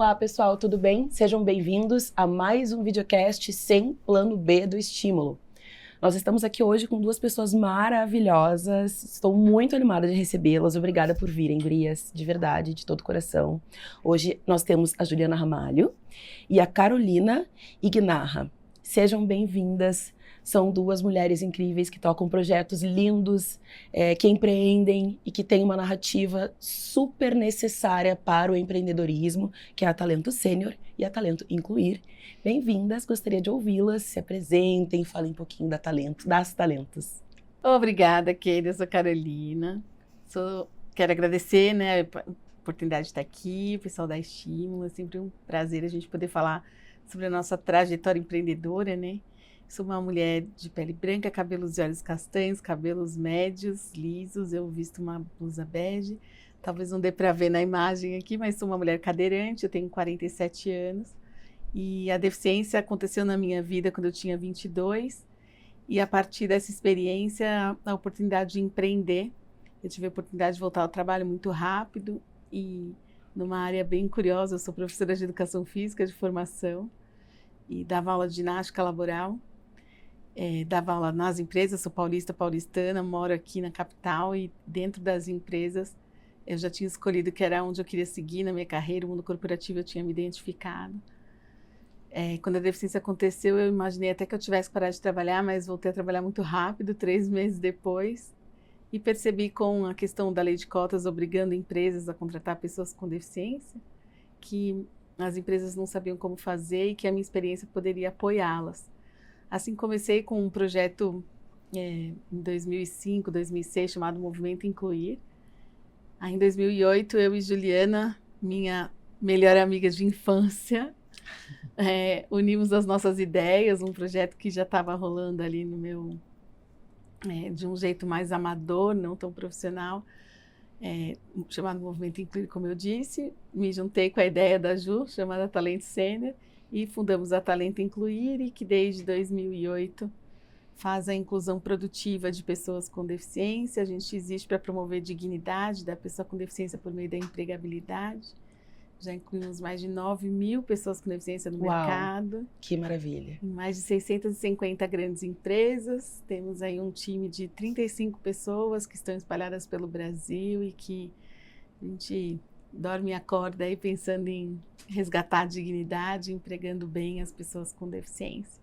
Olá, pessoal, tudo bem? Sejam bem-vindos a mais um videocast sem plano B do estímulo. Nós estamos aqui hoje com duas pessoas maravilhosas. Estou muito animada de recebê-las. Obrigada por virem, gurias, de verdade, de todo o coração. Hoje nós temos a Juliana Ramalho e a Carolina Ignarra. Sejam bem-vindas. São duas mulheres incríveis que tocam projetos lindos, que empreendem e que têm uma narrativa super necessária para o empreendedorismo, que é a Talento Sênior e a Talento Incluir. Bem-vindas, gostaria de ouvi-las, se apresentem, falem um pouquinho das talentos. Obrigada, Keila, eu sou Carolina. Quero agradecer, né, a oportunidade de estar aqui, o pessoal da Estímulo, é sempre um prazer a gente poder falar sobre a nossa trajetória empreendedora, né? Sou uma mulher de pele branca, cabelos e olhos castanhos, cabelos médios, lisos. Eu visto uma blusa bege. Talvez não dê para ver na imagem aqui, mas sou uma mulher cadeirante. Eu tenho 47 anos. E a deficiência aconteceu na minha vida quando eu tinha 22. E a partir dessa experiência, a oportunidade de empreender. Eu tive a oportunidade de voltar ao trabalho muito rápido e numa área bem curiosa. Eu sou professora de educação física de formação e dava aula de ginástica laboral. Dava aula nas empresas, sou paulistana, moro aqui na capital e dentro das empresas eu já tinha escolhido que era onde eu queria seguir na minha carreira, o mundo corporativo eu tinha me identificado. Quando a deficiência aconteceu, eu imaginei até que eu tivesse parado de trabalhar, mas voltei a trabalhar muito rápido, 3 meses depois, e percebi com a questão da lei de cotas obrigando empresas a contratar pessoas com deficiência, que as empresas não sabiam como fazer e que a minha experiência poderia apoiá-las. Assim, comecei com um projeto em 2005, 2006, chamado Movimento Incluir. Aí, em 2008, eu e Juliana, minha melhor amiga de infância, unimos as nossas ideias, um projeto que já estava rolando ali no meu, de um jeito mais amador, não tão profissional, chamado Movimento Incluir, como eu disse. Me juntei com a ideia da Ju, chamada Talento Sênior, e fundamos a Talento Incluir, e que desde 2008 faz a inclusão produtiva de pessoas com deficiência. A gente existe para promover dignidade da pessoa com deficiência por meio da empregabilidade. Já incluímos mais de 9.000 pessoas com deficiência no mercado. Que maravilha! Em mais de 650 grandes empresas. Temos aí um time de 35 pessoas que estão espalhadas pelo Brasil e que a gente dorme e acorda aí pensando em resgatar a dignidade, empregando bem as pessoas com deficiência.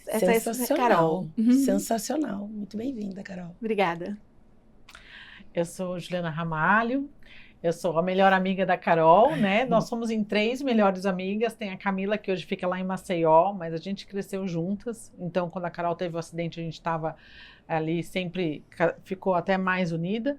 Sensacional, Carol. Sensacional. Muito bem-vinda, Carol. Obrigada. Eu sou Juliana Ramalho, eu sou a melhor amiga da Carol, né? Nós somos em 3 melhores amigas, tem a Camila que hoje fica lá em Maceió, mas a gente cresceu juntas, então quando a Carol teve o acidente a gente estava ali, sempre ficou até mais unida.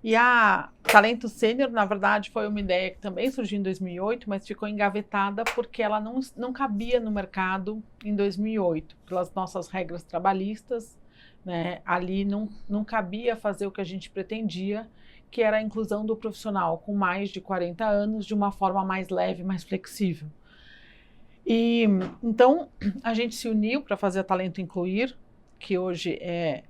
E a Talento Sênior, na verdade, foi uma ideia que também surgiu em 2008, mas ficou engavetada porque ela não cabia no mercado em 2008, pelas nossas regras trabalhistas, né? Ali não cabia fazer o que a gente pretendia, que era a inclusão do profissional com mais de 40 anos de uma forma mais leve, mais flexível. E então a gente se uniu para fazer a Talento Incluir, que hoje é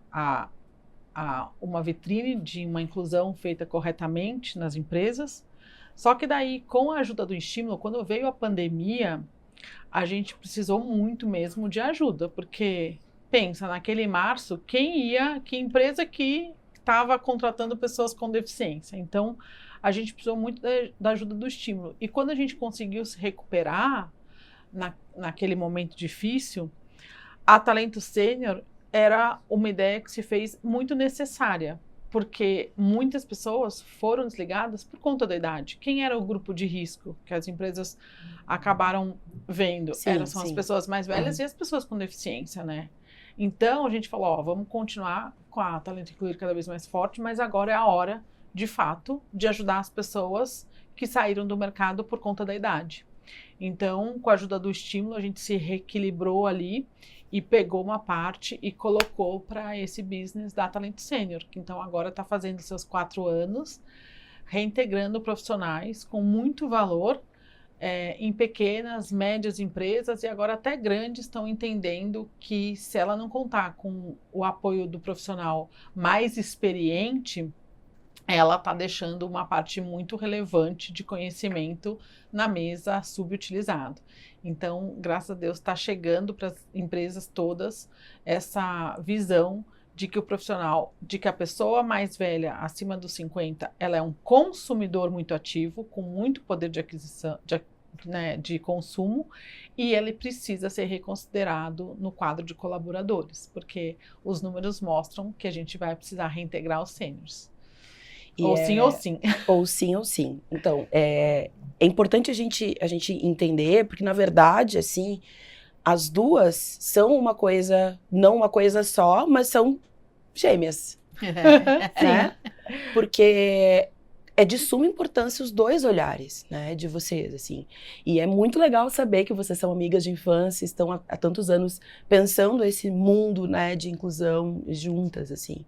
uma vitrine de uma inclusão feita corretamente nas empresas. Só que daí, com a ajuda do estímulo, quando veio a pandemia, a gente precisou muito mesmo de ajuda, porque pensa, naquele março, que empresa que estava contratando pessoas com deficiência? Então, a gente precisou muito da ajuda do estímulo. E quando a gente conseguiu se recuperar naquele momento difícil, a Talento Sênior era uma ideia que se fez muito necessária, porque muitas pessoas foram desligadas por conta da idade. Quem era o grupo de risco que as empresas acabaram vendo? São as pessoas mais velhas e as pessoas com deficiência, né? Então, a gente falou, ó, vamos continuar com a Talento Incluir cada vez mais forte, mas agora é a hora, de fato, de ajudar as pessoas que saíram do mercado por conta da idade. Então, com a ajuda do estímulo, a gente se reequilibrou ali e pegou uma parte e colocou para esse business da Talento Sênior, que então agora está fazendo seus 4 anos, reintegrando profissionais com muito valor em pequenas, médias empresas, e agora até grandes estão entendendo que se ela não contar com o apoio do profissional mais experiente, ela está deixando uma parte muito relevante de conhecimento na mesa subutilizado. Então, graças a Deus, está chegando para as empresas todas essa visão de que o profissional, de que a pessoa mais velha, acima dos 50, ela é um consumidor muito ativo, com muito poder de aquisição, de consumo, e ele precisa ser reconsiderado no quadro de colaboradores, porque os números mostram que a gente vai precisar reintegrar os sêniores. Ou sim, ou sim. Ou sim, ou sim. Então, é importante a gente entender, porque, na verdade, assim, as duas são uma coisa, não uma coisa só, mas são gêmeas. Né? Porque é de suma importância os dois olhares, né, de vocês, assim. E é muito legal saber que vocês são amigas de infância, estão há tantos anos pensando esse mundo, né, de inclusão juntas, assim.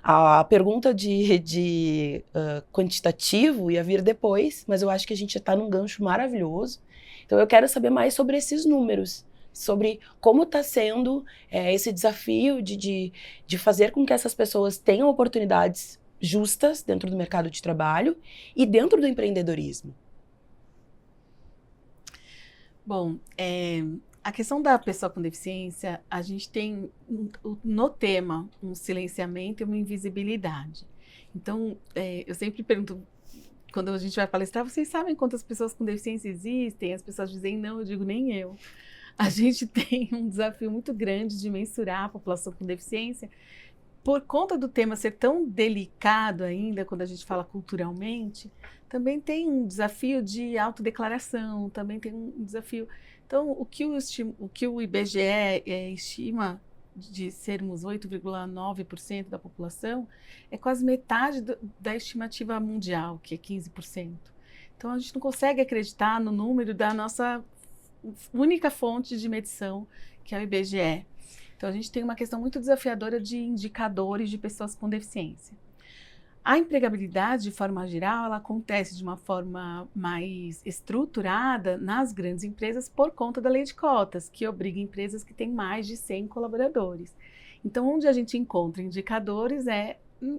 A pergunta de quantitativo ia vir depois, mas eu acho que a gente já está num gancho maravilhoso. Então eu quero saber mais sobre esses números, sobre como está sendo esse desafio de fazer com que essas pessoas tenham oportunidades justas dentro do mercado de trabalho e dentro do empreendedorismo. Bom, a questão da pessoa com deficiência, a gente tem no tema um silenciamento e uma invisibilidade. Então, eu sempre pergunto, quando a gente vai palestrar, vocês sabem quantas pessoas com deficiência existem? As pessoas dizem não, eu digo nem eu. A gente tem um desafio muito grande de mensurar a população com deficiência, por conta do tema ser tão delicado ainda, quando a gente fala culturalmente, também tem um desafio de autodeclaração, também tem um desafio. Então, o que o IBGE estima de sermos 8,9% da população é quase metade da estimativa mundial, que é 15%. Então, a gente não consegue acreditar no número da nossa única fonte de medição, que é o IBGE. Então, a gente tem uma questão muito desafiadora de indicadores de pessoas com deficiência. A empregabilidade, de forma geral, ela acontece de uma forma mais estruturada nas grandes empresas por conta da lei de cotas, que obriga empresas que têm mais de 100 colaboradores. Então, onde a gente encontra indicadores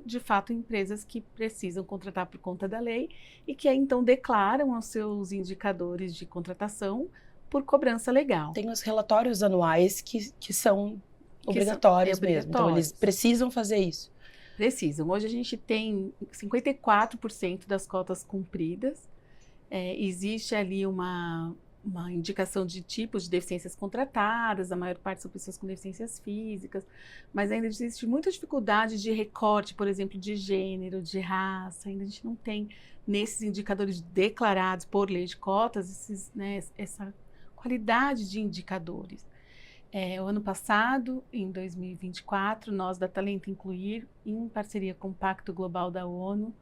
de fato, empresas que precisam contratar por conta da lei e que então declaram os seus indicadores de contratação por cobrança legal. Tem os relatórios anuais que são obrigatórios mesmo. Então, eles precisam fazer isso. Precisam. Hoje a gente tem 54% das cotas cumpridas. Existe ali uma indicação de tipos de deficiências contratadas, a maior parte são pessoas com deficiências físicas, mas ainda existe muita dificuldade de recorte, por exemplo, de gênero, de raça. Ainda a gente não tem, nesses indicadores declarados por lei de cotas, essa qualidade de indicadores. O ano passado, em 2024, nós da Talento Incluir, em parceria com o Pacto Global da ONU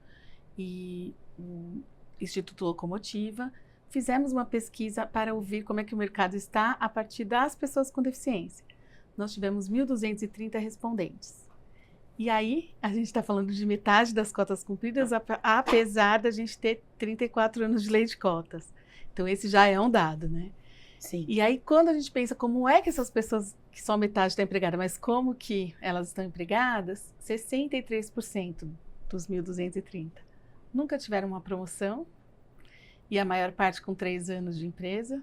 e o Instituto Locomotiva, fizemos uma pesquisa para ouvir como é que o mercado está a partir das pessoas com deficiência. Nós tivemos 1.230 respondentes. E aí, a gente está falando de metade das cotas cumpridas, apesar da gente ter 34 anos de lei de cotas. Então, esse já é um dado, né? Sim. E aí, quando a gente pensa como é que essas pessoas, que só metade está empregada, mas como que elas estão empregadas, 63% dos 1.230 nunca tiveram uma promoção, e a maior parte com 3 anos de empresa.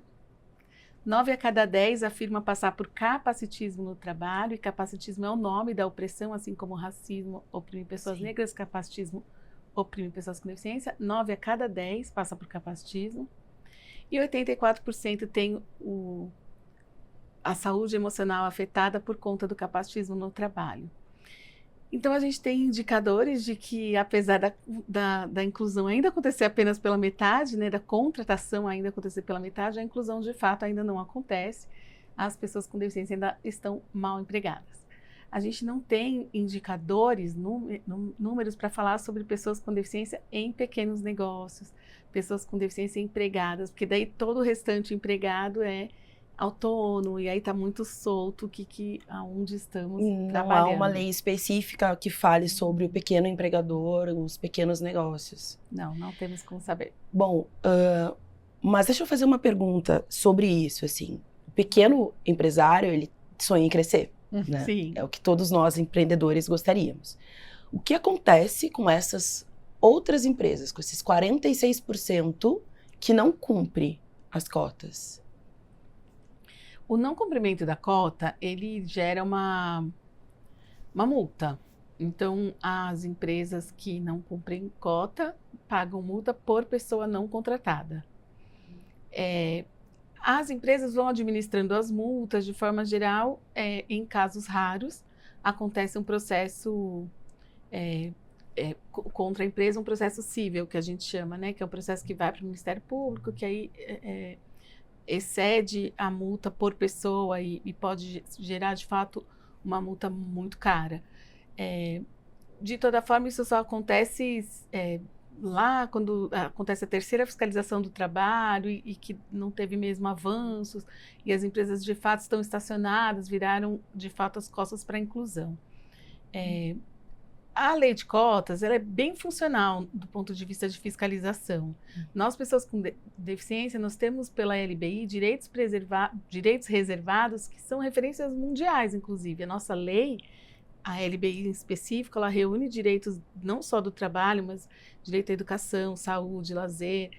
9 a cada 10 afirma passar por capacitismo no trabalho, e capacitismo é o nome da opressão, assim como o racismo oprime pessoas negras, capacitismo oprime pessoas com deficiência. 9 a cada 10 passa por capacitismo. E 84% tem a saúde emocional afetada por conta do capacitismo no trabalho. Então, a gente tem indicadores de que, apesar da inclusão ainda acontecer apenas pela metade, né, da contratação ainda acontecer pela metade, a inclusão, de fato, ainda não acontece. As pessoas com deficiência ainda estão mal empregadas. A gente não tem indicadores, números para falar sobre pessoas com deficiência em pequenos negócios, pessoas com deficiência empregadas, porque daí todo o restante empregado é autônomo, e aí está muito solto aonde estamos trabalhando. Não há uma lei específica que fale sobre o pequeno empregador, os pequenos negócios. Não temos como saber. Bom, mas deixa eu fazer uma pergunta sobre isso, assim. O pequeno empresário, ele sonha em crescer, né? Sim. É o que todos nós empreendedores gostaríamos. O que acontece com essas outras empresas, com esses 46% que não cumpre as cotas? O não cumprimento da cota, ele gera uma multa. Então, as empresas que não cumprem cota pagam multa por pessoa não contratada. As empresas vão administrando as multas de forma geral. Em casos raros, acontece um processo contra a empresa, um processo cível, que a gente chama, né? Que é um processo que vai para o Ministério Público, que aí excede a multa por pessoa e pode gerar, de fato, uma multa muito cara. De toda forma, isso só acontece lá quando acontece a terceira fiscalização do trabalho e que não teve mesmo avanços e as empresas de fato estão estacionadas, viraram de fato as costas para a inclusão. A lei de cotas, ela é bem funcional do ponto de vista de fiscalização. Nós, pessoas com deficiência, nós temos pela LBI direitos reservados que são referências mundiais, inclusive. A nossa lei, a LBI em específico, ela reúne direitos não só do trabalho, mas direito à educação, saúde, lazer,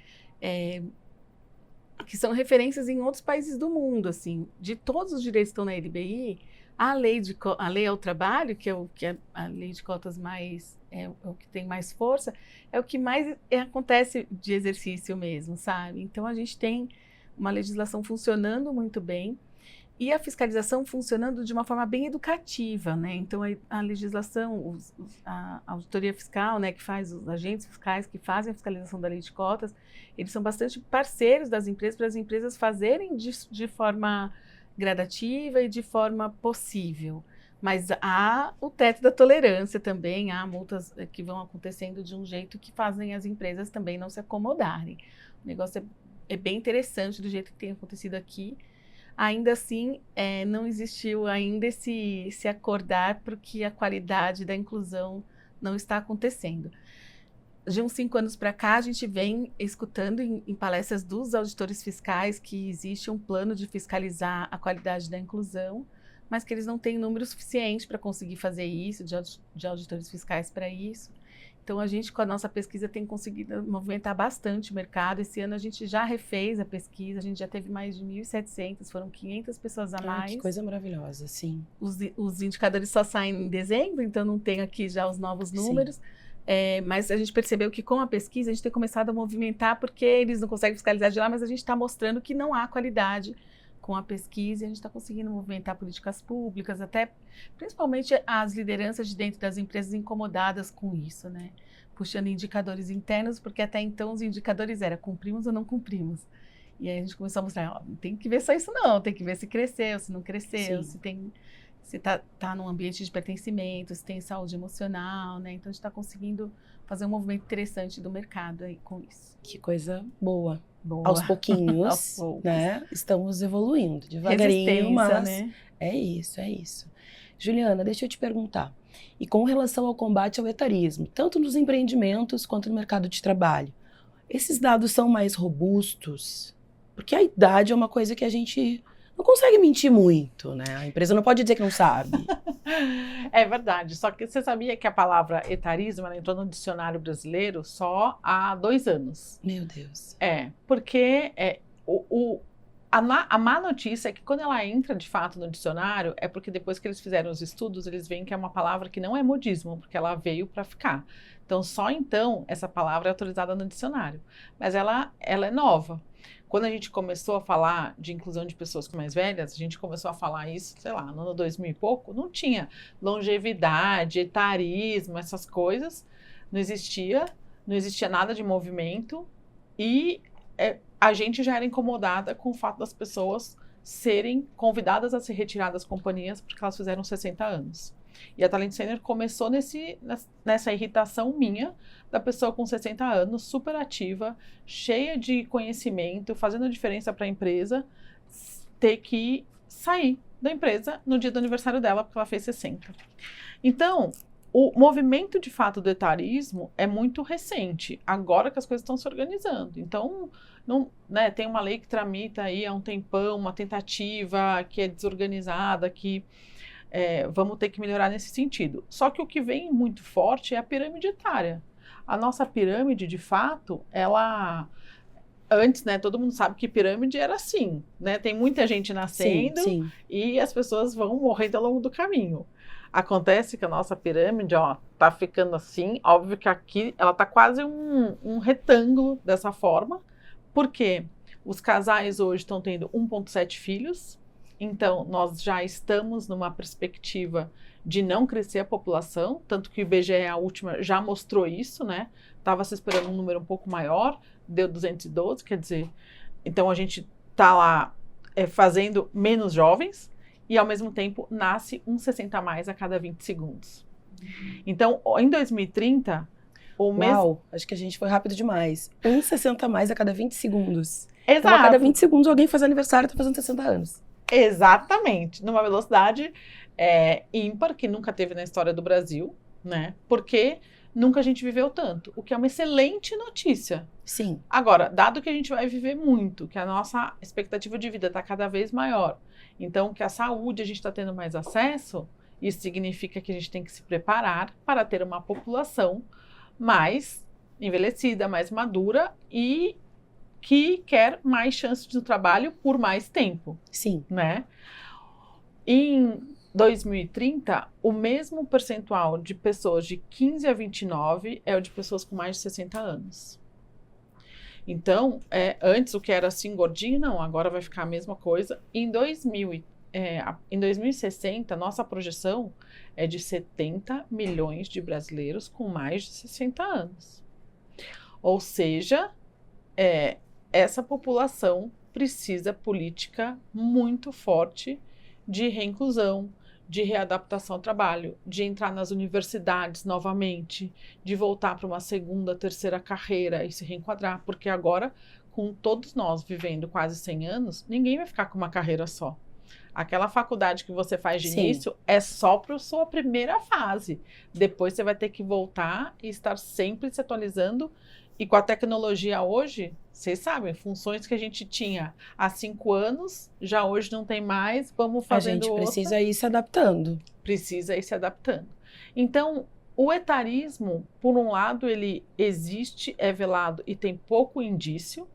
que são referências em outros países do mundo, assim. De todos os direitos que estão na LBI, a lei ao trabalho, que é a lei de cotas mais, o que tem mais força, é o que mais acontece de exercício mesmo, sabe? Então, a gente tem uma legislação funcionando muito bem e a fiscalização funcionando de uma forma bem educativa, né? Então, a legislação, a auditoria fiscal, né, que faz, os agentes fiscais que fazem a fiscalização da lei de cotas, eles são bastante parceiros das empresas para as empresas fazerem de forma gradativa e de forma possível. Mas há o teto da tolerância também, há multas que vão acontecendo de um jeito que fazem as empresas também não se acomodarem. O negócio é bem interessante do jeito que tem acontecido aqui. Ainda assim, não existiu ainda esse acordar porque a qualidade da inclusão não está acontecendo. De uns 5 anos para cá, a gente vem escutando em palestras dos auditores fiscais que existe um plano de fiscalizar a qualidade da inclusão, mas que eles não têm número suficiente para conseguir fazer isso, de auditores fiscais para isso. Então, a gente, com a nossa pesquisa, tem conseguido movimentar bastante o mercado. Esse ano, a gente já refez a pesquisa, a gente já teve mais de 1.700, foram 500 pessoas a mais. Que coisa maravilhosa, sim. Os indicadores só saem em dezembro, então não tem aqui já os novos números. Sim. Mas a gente percebeu que com a pesquisa a gente tem começado a movimentar porque eles não conseguem fiscalizar de lá, mas a gente está mostrando que não há qualidade com a pesquisa e a gente está conseguindo movimentar políticas públicas, até principalmente as lideranças de dentro das empresas incomodadas com isso, né? Puxando indicadores internos, porque até então os indicadores eram cumprimos ou não cumprimos. E aí a gente começou a mostrar, ó, não tem que ver só isso não, tem que ver se cresceu, se não cresceu, se tá num ambiente de pertencimento, se tem saúde emocional, né? Então, a gente está conseguindo fazer um movimento interessante do mercado aí com isso. Que coisa boa. Aos pouquinhos, Aos poucos, né? Estamos evoluindo devagarinho, mas né? É isso. Juliana, deixa eu te perguntar. E com relação ao combate ao etarismo, tanto nos empreendimentos quanto no mercado de trabalho, esses dados são mais robustos? Porque a idade é uma coisa que a gente não consegue mentir muito, né? A empresa não pode dizer que não sabe. É verdade, só que você sabia que a palavra etarismo ela entrou no dicionário brasileiro só há 2 anos. Meu Deus. Porque a má notícia é que quando ela entra de fato no dicionário, é porque depois que eles fizeram os estudos, eles veem que é uma palavra que não é modismo, porque ela veio para ficar. Então, só então, essa palavra é autorizada no dicionário. Mas ela é nova. Quando a gente começou a falar de inclusão de pessoas mais velhas, a gente começou a falar isso, sei lá, no ano 2000 e pouco, não tinha longevidade, etarismo, essas coisas, não existia nada de movimento e a gente já era incomodada com o fato das pessoas serem convidadas a se retirar das companhias porque elas fizeram 60 anos. E a Talent Sênior começou nessa irritação minha da pessoa com 60 anos, super ativa, cheia de conhecimento, fazendo a diferença para a empresa, ter que sair da empresa no dia do aniversário dela, porque ela fez 60. Então, o movimento de fato do etarismo é muito recente, agora que as coisas estão se organizando. Então, tem uma lei que tramita aí há um tempão, uma tentativa que é desorganizada, que vamos ter que melhorar nesse sentido. Só que o que vem muito forte é a pirâmide etária. A nossa pirâmide, de fato, ela... Antes, né, todo mundo sabe que pirâmide era assim, né? Tem muita gente nascendo Sim. e as pessoas vão morrendo ao longo do caminho. Acontece que a nossa pirâmide, ó, tá ficando assim. Óbvio que aqui ela tá quase um retângulo dessa forma, porque os casais hoje estão tendo 1,7 filhos, então nós já estamos numa perspectiva de não crescer a população, tanto que o IBGE, a última, já mostrou isso, né? Estava se esperando um número um pouco maior, deu 212, quer dizer, então a gente está lá fazendo menos jovens e ao mesmo tempo nasce 1,60 a mais a cada 20 segundos. Então, em 2030, o mês... Uau, acho que a gente foi rápido demais. 1,60 a mais a cada 20 segundos. Exato. Então, a cada 20 segundos alguém faz aniversário e tá fazendo 60 anos. Exatamente, numa velocidade ímpar, que nunca teve na história do Brasil, né? Porque nunca a gente viveu tanto, o que é uma excelente notícia. Sim. Agora, dado que a gente vai viver muito, que a nossa expectativa de vida está cada vez maior, então que a saúde a gente está tendo mais acesso, isso significa que a gente tem que se preparar para ter uma população mais envelhecida, mais madura e que quer mais chances de trabalho por mais tempo. Sim. Né? Em 2030, o mesmo percentual de pessoas de 15 a 29 é o de pessoas com mais de 60 anos. Então, antes o que era assim gordinho, não, agora vai ficar a mesma coisa. Em 2060, nossa projeção é de 70 milhões de brasileiros com mais de 60 anos. Ou seja, essa população precisa política muito forte de reinclusão, de readaptação ao trabalho, de entrar nas universidades novamente, de voltar para uma segunda, terceira carreira e se reenquadrar, porque agora, com todos nós vivendo quase 100 anos, ninguém vai ficar com uma carreira só. Aquela faculdade que você faz de início é só para a sua primeira fase. Depois você vai ter que voltar e estar sempre se atualizando. E com a tecnologia hoje, vocês sabem, funções que a gente tinha há 5 anos, já hoje não tem mais, vamos fazendo outra. A gente precisa ir se adaptando. Precisa ir se adaptando. Então, o etarismo, por um lado, ele existe, é velado e tem pouco indício,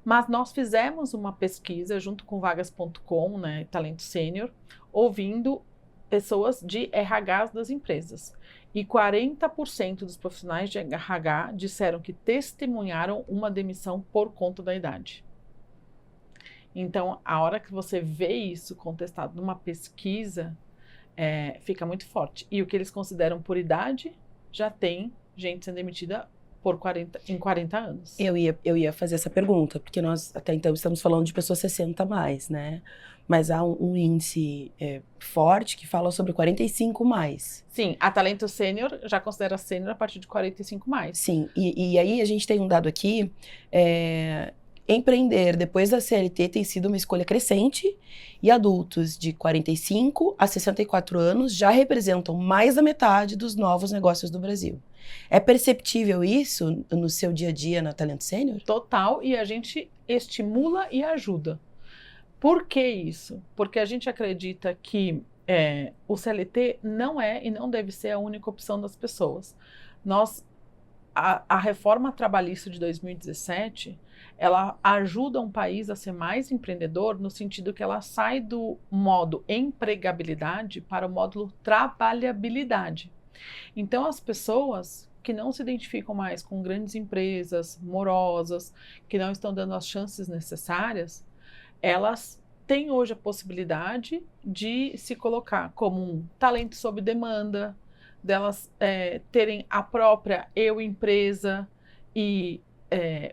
mas nós fizemos uma pesquisa junto com vagas.com, né, Talento Sênior, ouvindo pessoas de RHs das empresas. E 40% dos profissionais de RH disseram que testemunharam uma demissão por conta da idade. Então, a hora que você vê isso contestado numa pesquisa, fica muito forte. E o que eles consideram por idade, já tem gente sendo demitida em 40 anos. Eu ia fazer essa pergunta, porque nós até então estamos falando de pessoas 60 a mais, né? Mas há um índice forte que fala sobre 45 mais. Sim, a Talento Sênior já considera sênior a partir de 45 mais. Sim, e aí a gente tem um dado aqui, empreender depois da CLT tem sido uma escolha crescente e adultos de 45 a 64 anos já representam mais da metade dos novos negócios do Brasil. É perceptível isso no seu dia a dia na Talento Sênior? Total, e a gente estimula e ajuda. Por que isso? Porque a gente acredita que o CLT não é e não deve ser a única opção das pessoas. A reforma trabalhista de 2017, ela ajuda um país a ser mais empreendedor no sentido que ela sai do modo empregabilidade para o módulo trabalhabilidade. Então, as pessoas que não se identificam mais com grandes empresas morosas, que não estão dando as chances necessárias, elas têm hoje a possibilidade de se colocar como um talento sob demanda, delas terem a própria empresa e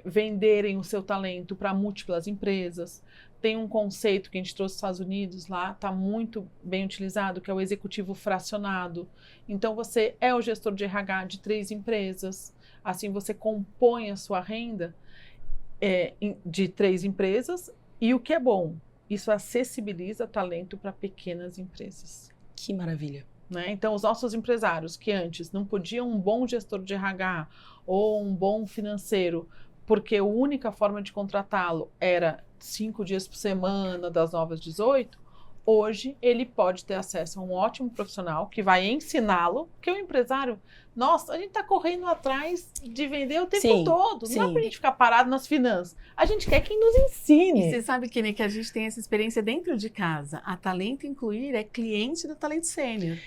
venderem o seu talento para múltiplas empresas. Tem um conceito que a gente trouxe dos Estados Unidos lá, está muito bem utilizado, que é o executivo fracionado. Então, você é o gestor de RH de 3 empresas, assim você compõe a sua renda de 3 empresas, e o que é bom, isso acessibiliza talento para pequenas empresas. Que maravilha. Né? Então, os nossos empresários que antes não podiam um bom gestor de RH ou um bom financeiro, porque a única forma de contratá-lo era 5 dias por semana, das 9 às 18, hoje ele pode ter acesso a um ótimo profissional que vai ensiná-lo, porque o empresário, nossa, a gente está correndo atrás de vender o tempo todo, não é para a gente ficar parado nas finanças, a gente quer quem nos ensine. E você sabe que a gente tem essa experiência dentro de casa, a Talento Incluir é cliente da Talento Sênior.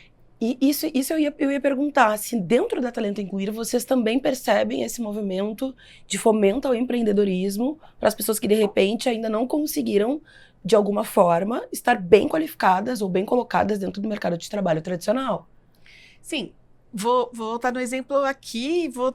E isso eu ia perguntar, se dentro da Talento Incluir vocês também percebem esse movimento de fomento ao empreendedorismo para as pessoas que de repente ainda não conseguiram, de alguma forma, estar bem qualificadas ou bem colocadas dentro do mercado de trabalho tradicional. Sim, vou voltar no exemplo aqui e vou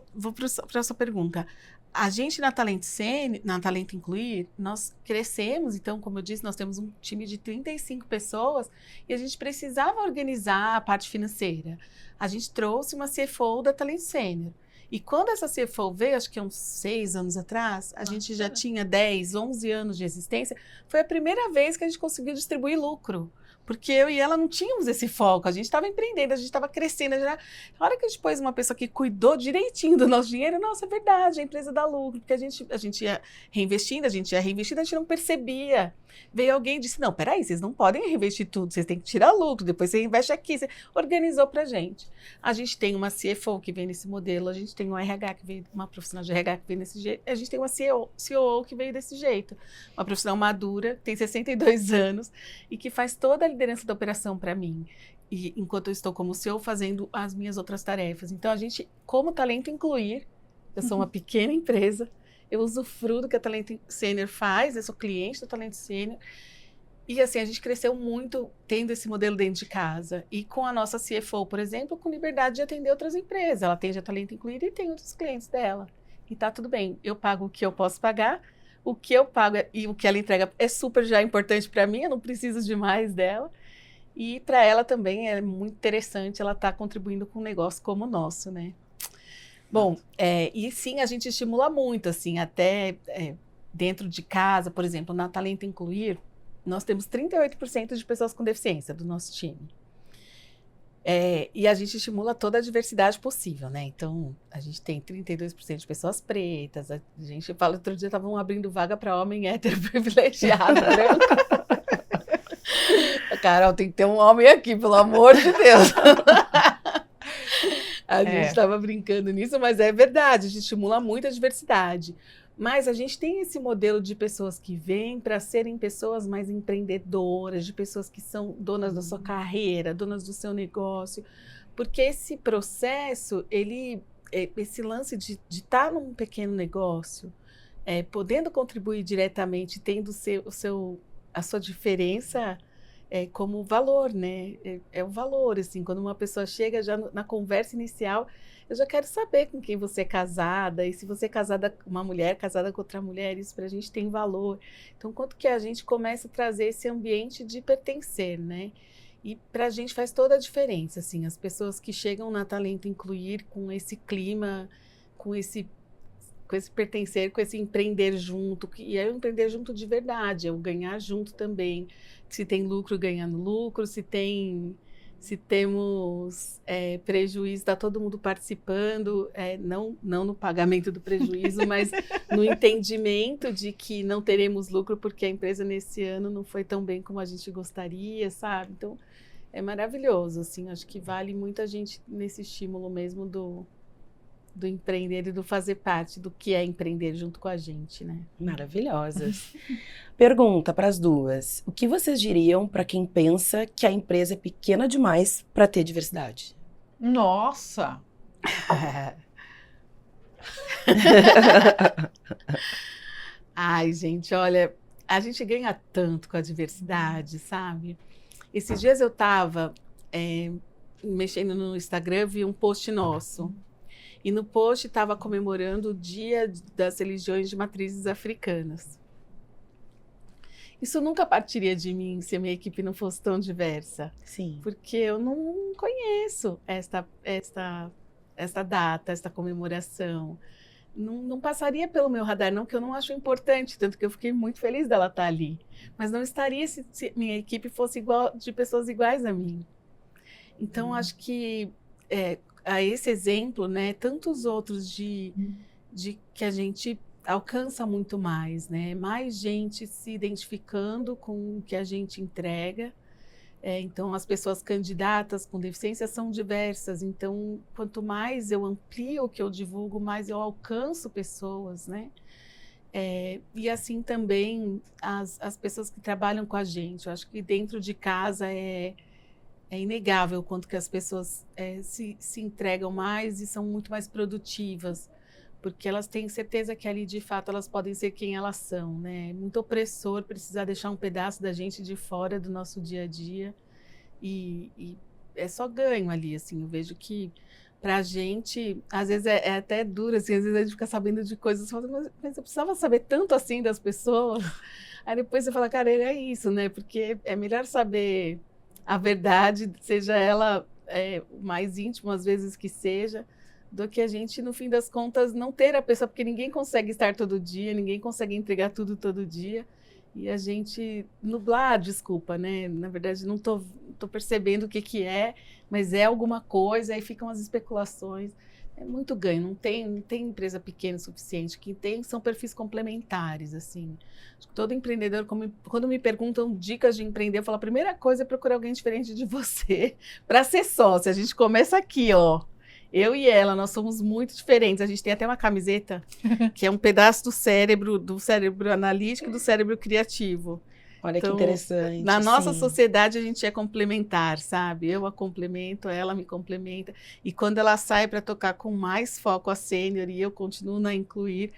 para a sua pergunta. A gente na Talento Incluir, nós crescemos, então, como eu disse, nós temos um time de 35 pessoas e a gente precisava organizar a parte financeira. A gente trouxe uma CFO da Talento Sênior. E quando essa CFO veio, acho que uns 6 anos atrás, a gente já tinha 10, 11 anos de existência, foi a primeira vez que a gente conseguiu distribuir lucro. Porque eu e ela não tínhamos esse foco, a gente estava empreendendo, a gente estava crescendo. Na hora que a gente pôs uma pessoa que cuidou direitinho do nosso dinheiro, nossa, é verdade, a empresa dá lucro, porque a gente ia reinvestindo, a gente não percebia. Veio alguém e disse, não, peraí, vocês não podem reinvestir tudo, vocês têm que tirar lucro, depois você investe aqui, você organizou pra gente. A gente tem uma CFO que vem nesse modelo, a gente tem um RH que veio, uma profissional de RH que veio desse jeito, a gente tem uma COO que veio desse jeito, uma profissional madura, tem 62 anos e que faz toda a liderança da operação para mim, e enquanto eu estou como CEO fazendo as minhas outras tarefas. Então, a gente, como Talento Incluir, eu sou uma pequena empresa, eu usufruo do que a Talento Sênior faz, eu sou cliente do Talento Sênior, e assim, a gente cresceu muito tendo esse modelo dentro de casa, e com a nossa CFO, por exemplo, com liberdade de atender outras empresas, ela atende a Talento Incluir e tem outros clientes dela, e tá tudo bem, eu pago o que eu posso pagar, o que eu pago e o que ela entrega é super já importante para mim, eu não preciso de mais dela. E para ela também é muito interessante ela estar contribuindo com um negócio como o nosso, né? Bom, e sim, a gente estimula muito, assim, até dentro de casa, por exemplo, na Talento Incluir, nós temos 38% de pessoas com deficiência do nosso time. E a gente estimula toda a diversidade possível, né? Então, a gente tem 32% de pessoas pretas, a gente fala, outro dia estavam abrindo vaga para homem hétero privilegiado, branco. Carol, tem que ter um homem aqui, pelo amor de Deus. A gente estava brincando nisso, mas é verdade, a gente estimula muito a diversidade. Mas a gente tem esse modelo de pessoas que vêm para serem pessoas mais empreendedoras, de pessoas que são donas da sua carreira, donas do seu negócio, porque esse processo, esse lance de estar num pequeno negócio, podendo contribuir diretamente, tendo a sua diferença como valor, né? É o valor, assim, quando uma pessoa chega já na conversa inicial, eu já quero saber com quem você é casada, e se você é casada com uma mulher, casada com outra mulher, isso para a gente tem valor. Então, quanto que a gente começa a trazer esse ambiente de pertencer, né? E para a gente faz toda a diferença, assim, as pessoas que chegam na Talento Incluir com esse clima, com esse pertencer, com esse empreender junto, e é o empreender junto de verdade, é o ganhar junto também. Se tem lucro, ganhando lucro, se temos prejuízo, está todo mundo participando, não no pagamento do prejuízo, mas no entendimento de que não teremos lucro porque a empresa nesse ano não foi tão bem como a gente gostaria, sabe? Então, é maravilhoso, assim, acho que vale muita gente nesse estímulo mesmo do empreender e do fazer parte do que é empreender junto com a gente, né? Maravilhosas. Pergunta para as duas. O que vocês diriam para quem pensa que a empresa é pequena demais para ter diversidade? Nossa! Ai, gente, olha, a gente ganha tanto com a diversidade, sabe? Esses dias eu estava mexendo no Instagram, vi um post nosso. E no post estava comemorando o Dia das Religiões de Matrizes Africanas. Isso nunca partiria de mim se a minha equipe não fosse tão diversa. Sim. Porque eu não conheço esta data, esta comemoração. Não passaria pelo meu radar, não, que eu não acho importante, tanto que eu fiquei muito feliz dela estar ali. Mas não estaria se minha equipe fosse de pessoas iguais a mim. Então, acho que a esse exemplo, né, tantos outros de que a gente alcança muito mais, né? Mais gente se identificando com o que a gente entrega, Então, as pessoas candidatas com deficiência são diversas. Então, quanto mais eu amplio o que eu divulgo, mais eu alcanço pessoas, né? E assim também as pessoas que trabalham com a gente. Eu acho que dentro de casa é inegável o quanto que as pessoas se entregam mais e são muito mais produtivas, porque elas têm certeza que ali, de fato, elas podem ser quem elas são, né? É muito opressor precisar deixar um pedaço da gente de fora do nosso dia a dia e é só ganho ali, assim. Eu vejo que pra gente, às vezes é até duro, assim, às vezes a gente fica sabendo de coisas, mas eu precisava saber tanto assim das pessoas. Aí depois você fala, cara, é isso, né? Porque é melhor saber a verdade, seja ela o mais íntimo, às vezes que seja, do que a gente, no fim das contas, não ter a pessoa, porque ninguém consegue estar todo dia, ninguém consegue entregar tudo todo dia, e a gente nublar, desculpa, né? Na verdade, não tô percebendo o que é, mas é alguma coisa, aí ficam as especulações. É muito ganho, não tem empresa pequena o suficiente. Quem tem são perfis complementares, assim. Acho que todo empreendedor, quando me perguntam dicas de empreender, eu falo, a primeira coisa é procurar alguém diferente de você para ser sócio. A gente começa aqui, ó. Eu e ela, nós somos muito diferentes. A gente tem até uma camiseta que é um pedaço do cérebro analítico e do cérebro criativo. Olha Então, que interessante. na nossa sim. sociedade, a gente é complementar, sabe? Eu a complemento, ela me complementa. E quando ela sai para tocar com mais foco a sênior e eu continuo a incluir,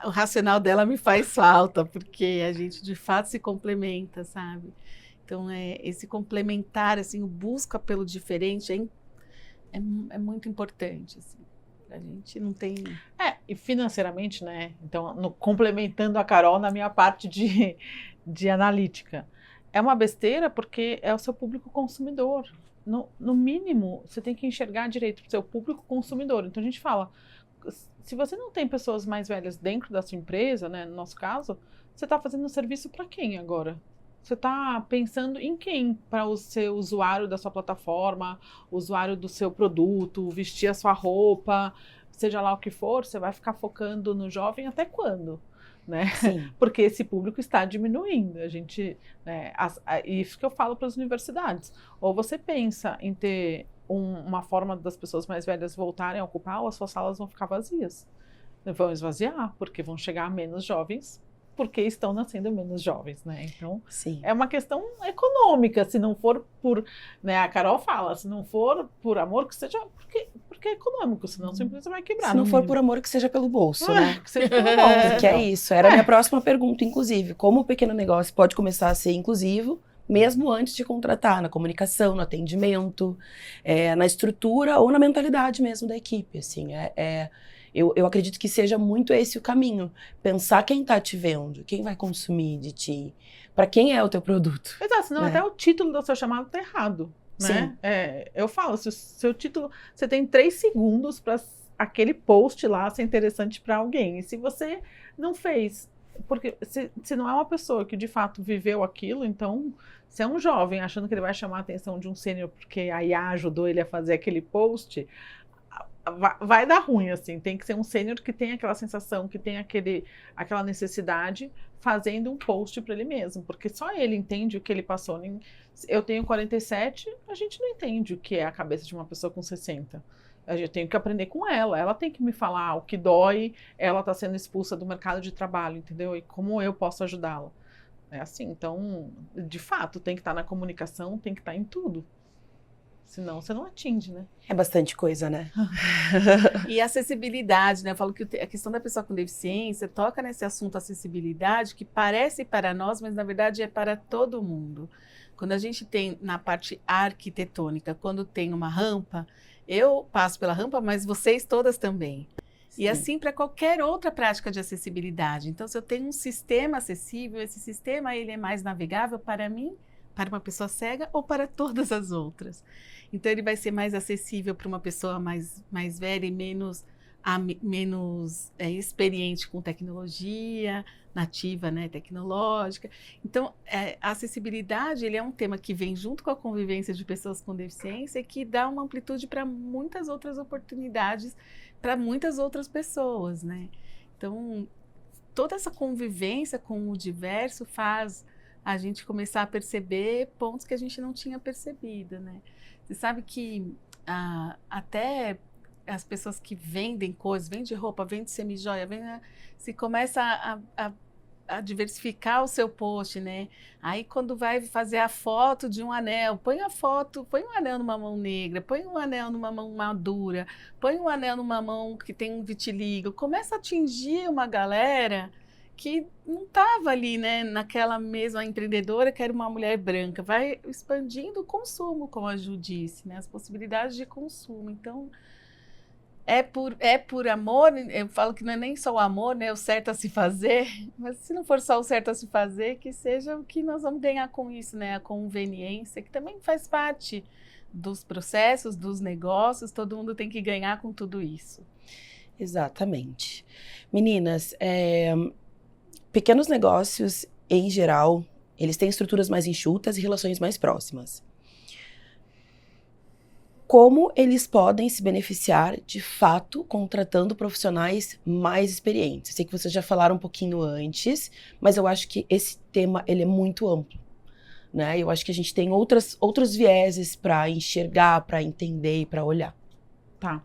o racional dela me faz falta, porque a gente de fato se complementa, sabe? Então, esse complementar, assim, o busca pelo diferente é muito importante, assim. A gente não tem... E financeiramente, né? Então, complementando a Carol na minha parte de analítica. É uma besteira porque é o seu público consumidor. No mínimo, você tem que enxergar direito o seu público consumidor. Então, a gente fala, se você não tem pessoas mais velhas dentro da sua empresa, né, no nosso caso, você está fazendo um serviço para quem agora? Você está pensando em quem para o seu usuário da sua plataforma, usuário do seu produto, vestir a sua roupa, seja lá o que for, você vai ficar focando no jovem até quando? Né? Sim. Porque esse público está diminuindo. A gente, né, isso que eu falo para as universidades. Ou você pensa em ter uma forma das pessoas mais velhas voltarem a ocupar, ou as suas salas vão ficar vazias. Vão esvaziar, porque vão chegar menos jovens, porque estão nascendo menos jovens, né? Então, Sim. é uma questão econômica, se não for por, né, a Carol fala, se não for por amor, que seja porque é econômico, senão sua empresa vai quebrar. Se não for por amor, que seja pelo bolso, né? Que seja pelo bolso. Que é isso. Era a minha próxima pergunta, inclusive. Como o pequeno negócio pode começar a ser inclusivo, mesmo antes de contratar, na comunicação, no atendimento, na estrutura ou na mentalidade mesmo da equipe, assim. Eu acredito que seja muito esse o caminho. Pensar quem está te vendo, quem vai consumir de ti, para quem é o teu produto. Exato, senão até o título do seu chamado está errado. Né? Sim. Eu falo, se o seu título, você tem 3 segundos para aquele post lá ser interessante para alguém. E se você não fez, porque se não é uma pessoa que de fato viveu aquilo, então, se é um jovem achando que ele vai chamar a atenção de um sênior porque a IA ajudou ele a fazer aquele post, vai dar ruim, assim. Tem que ser um sênior que tem aquela sensação, que tem aquela necessidade, fazendo um post para ele mesmo, porque só ele entende o que ele passou. Eu tenho 47, a gente não entende o que é a cabeça de uma pessoa com 60. Eu tenho que aprender com ela tem que me falar o que dói, ela está sendo expulsa do mercado de trabalho, entendeu? E como eu posso ajudá-la. É assim, então, de fato, tem que estar na comunicação, tem que estar em tudo. Senão você não atinge, né? É bastante coisa, né? E acessibilidade, né? Eu falo que a questão da pessoa com deficiência toca nesse assunto acessibilidade, que parece para nós, mas na verdade é para todo mundo. Quando a gente tem na parte arquitetônica, quando tem uma rampa, eu passo pela rampa, mas vocês todas também. Sim. E assim para qualquer outra prática de acessibilidade. Então, se eu tenho um sistema acessível, esse sistema ele é mais navegável para mim, para uma pessoa cega ou para todas as outras. Então, ele vai ser mais acessível para uma pessoa mais velha e menos experiente com tecnologia, nativa, né, tecnológica. Então, a acessibilidade ele é um tema que vem junto com a convivência de pessoas com deficiência e que dá uma amplitude para muitas outras oportunidades, para muitas outras pessoas, né? Então, toda essa convivência com o diverso faz a gente começar a perceber pontos que a gente não tinha percebido, né? Você sabe que até as pessoas que vendem coisas, vendem roupa, vendem semijoia, se começa a diversificar o seu post, né? Aí quando vai fazer a foto de um anel, põe um anel numa mão negra, põe um anel numa mão madura, põe um anel numa mão que tem um vitiligo, começa a atingir uma galera que não estava ali, né, naquela mesma empreendedora que era uma mulher branca, vai expandindo o consumo, como a Ju disse, né, as possibilidades de consumo. Então, é por amor, eu falo que não é nem só o amor, né, o certo a se fazer, mas se não for só o certo a se fazer, que seja o que nós vamos ganhar com isso, né, a conveniência, que também faz parte dos processos, dos negócios, todo mundo tem que ganhar com tudo isso. Exatamente. Meninas, pequenos negócios, em geral, eles têm estruturas mais enxutas e relações mais próximas. Como eles podem se beneficiar, de fato, contratando profissionais mais experientes? Eu sei que vocês já falaram um pouquinho antes, mas eu acho que esse tema ele é muito amplo, né? Eu acho que a gente tem outros vieses para enxergar, para entender e para olhar. Tá.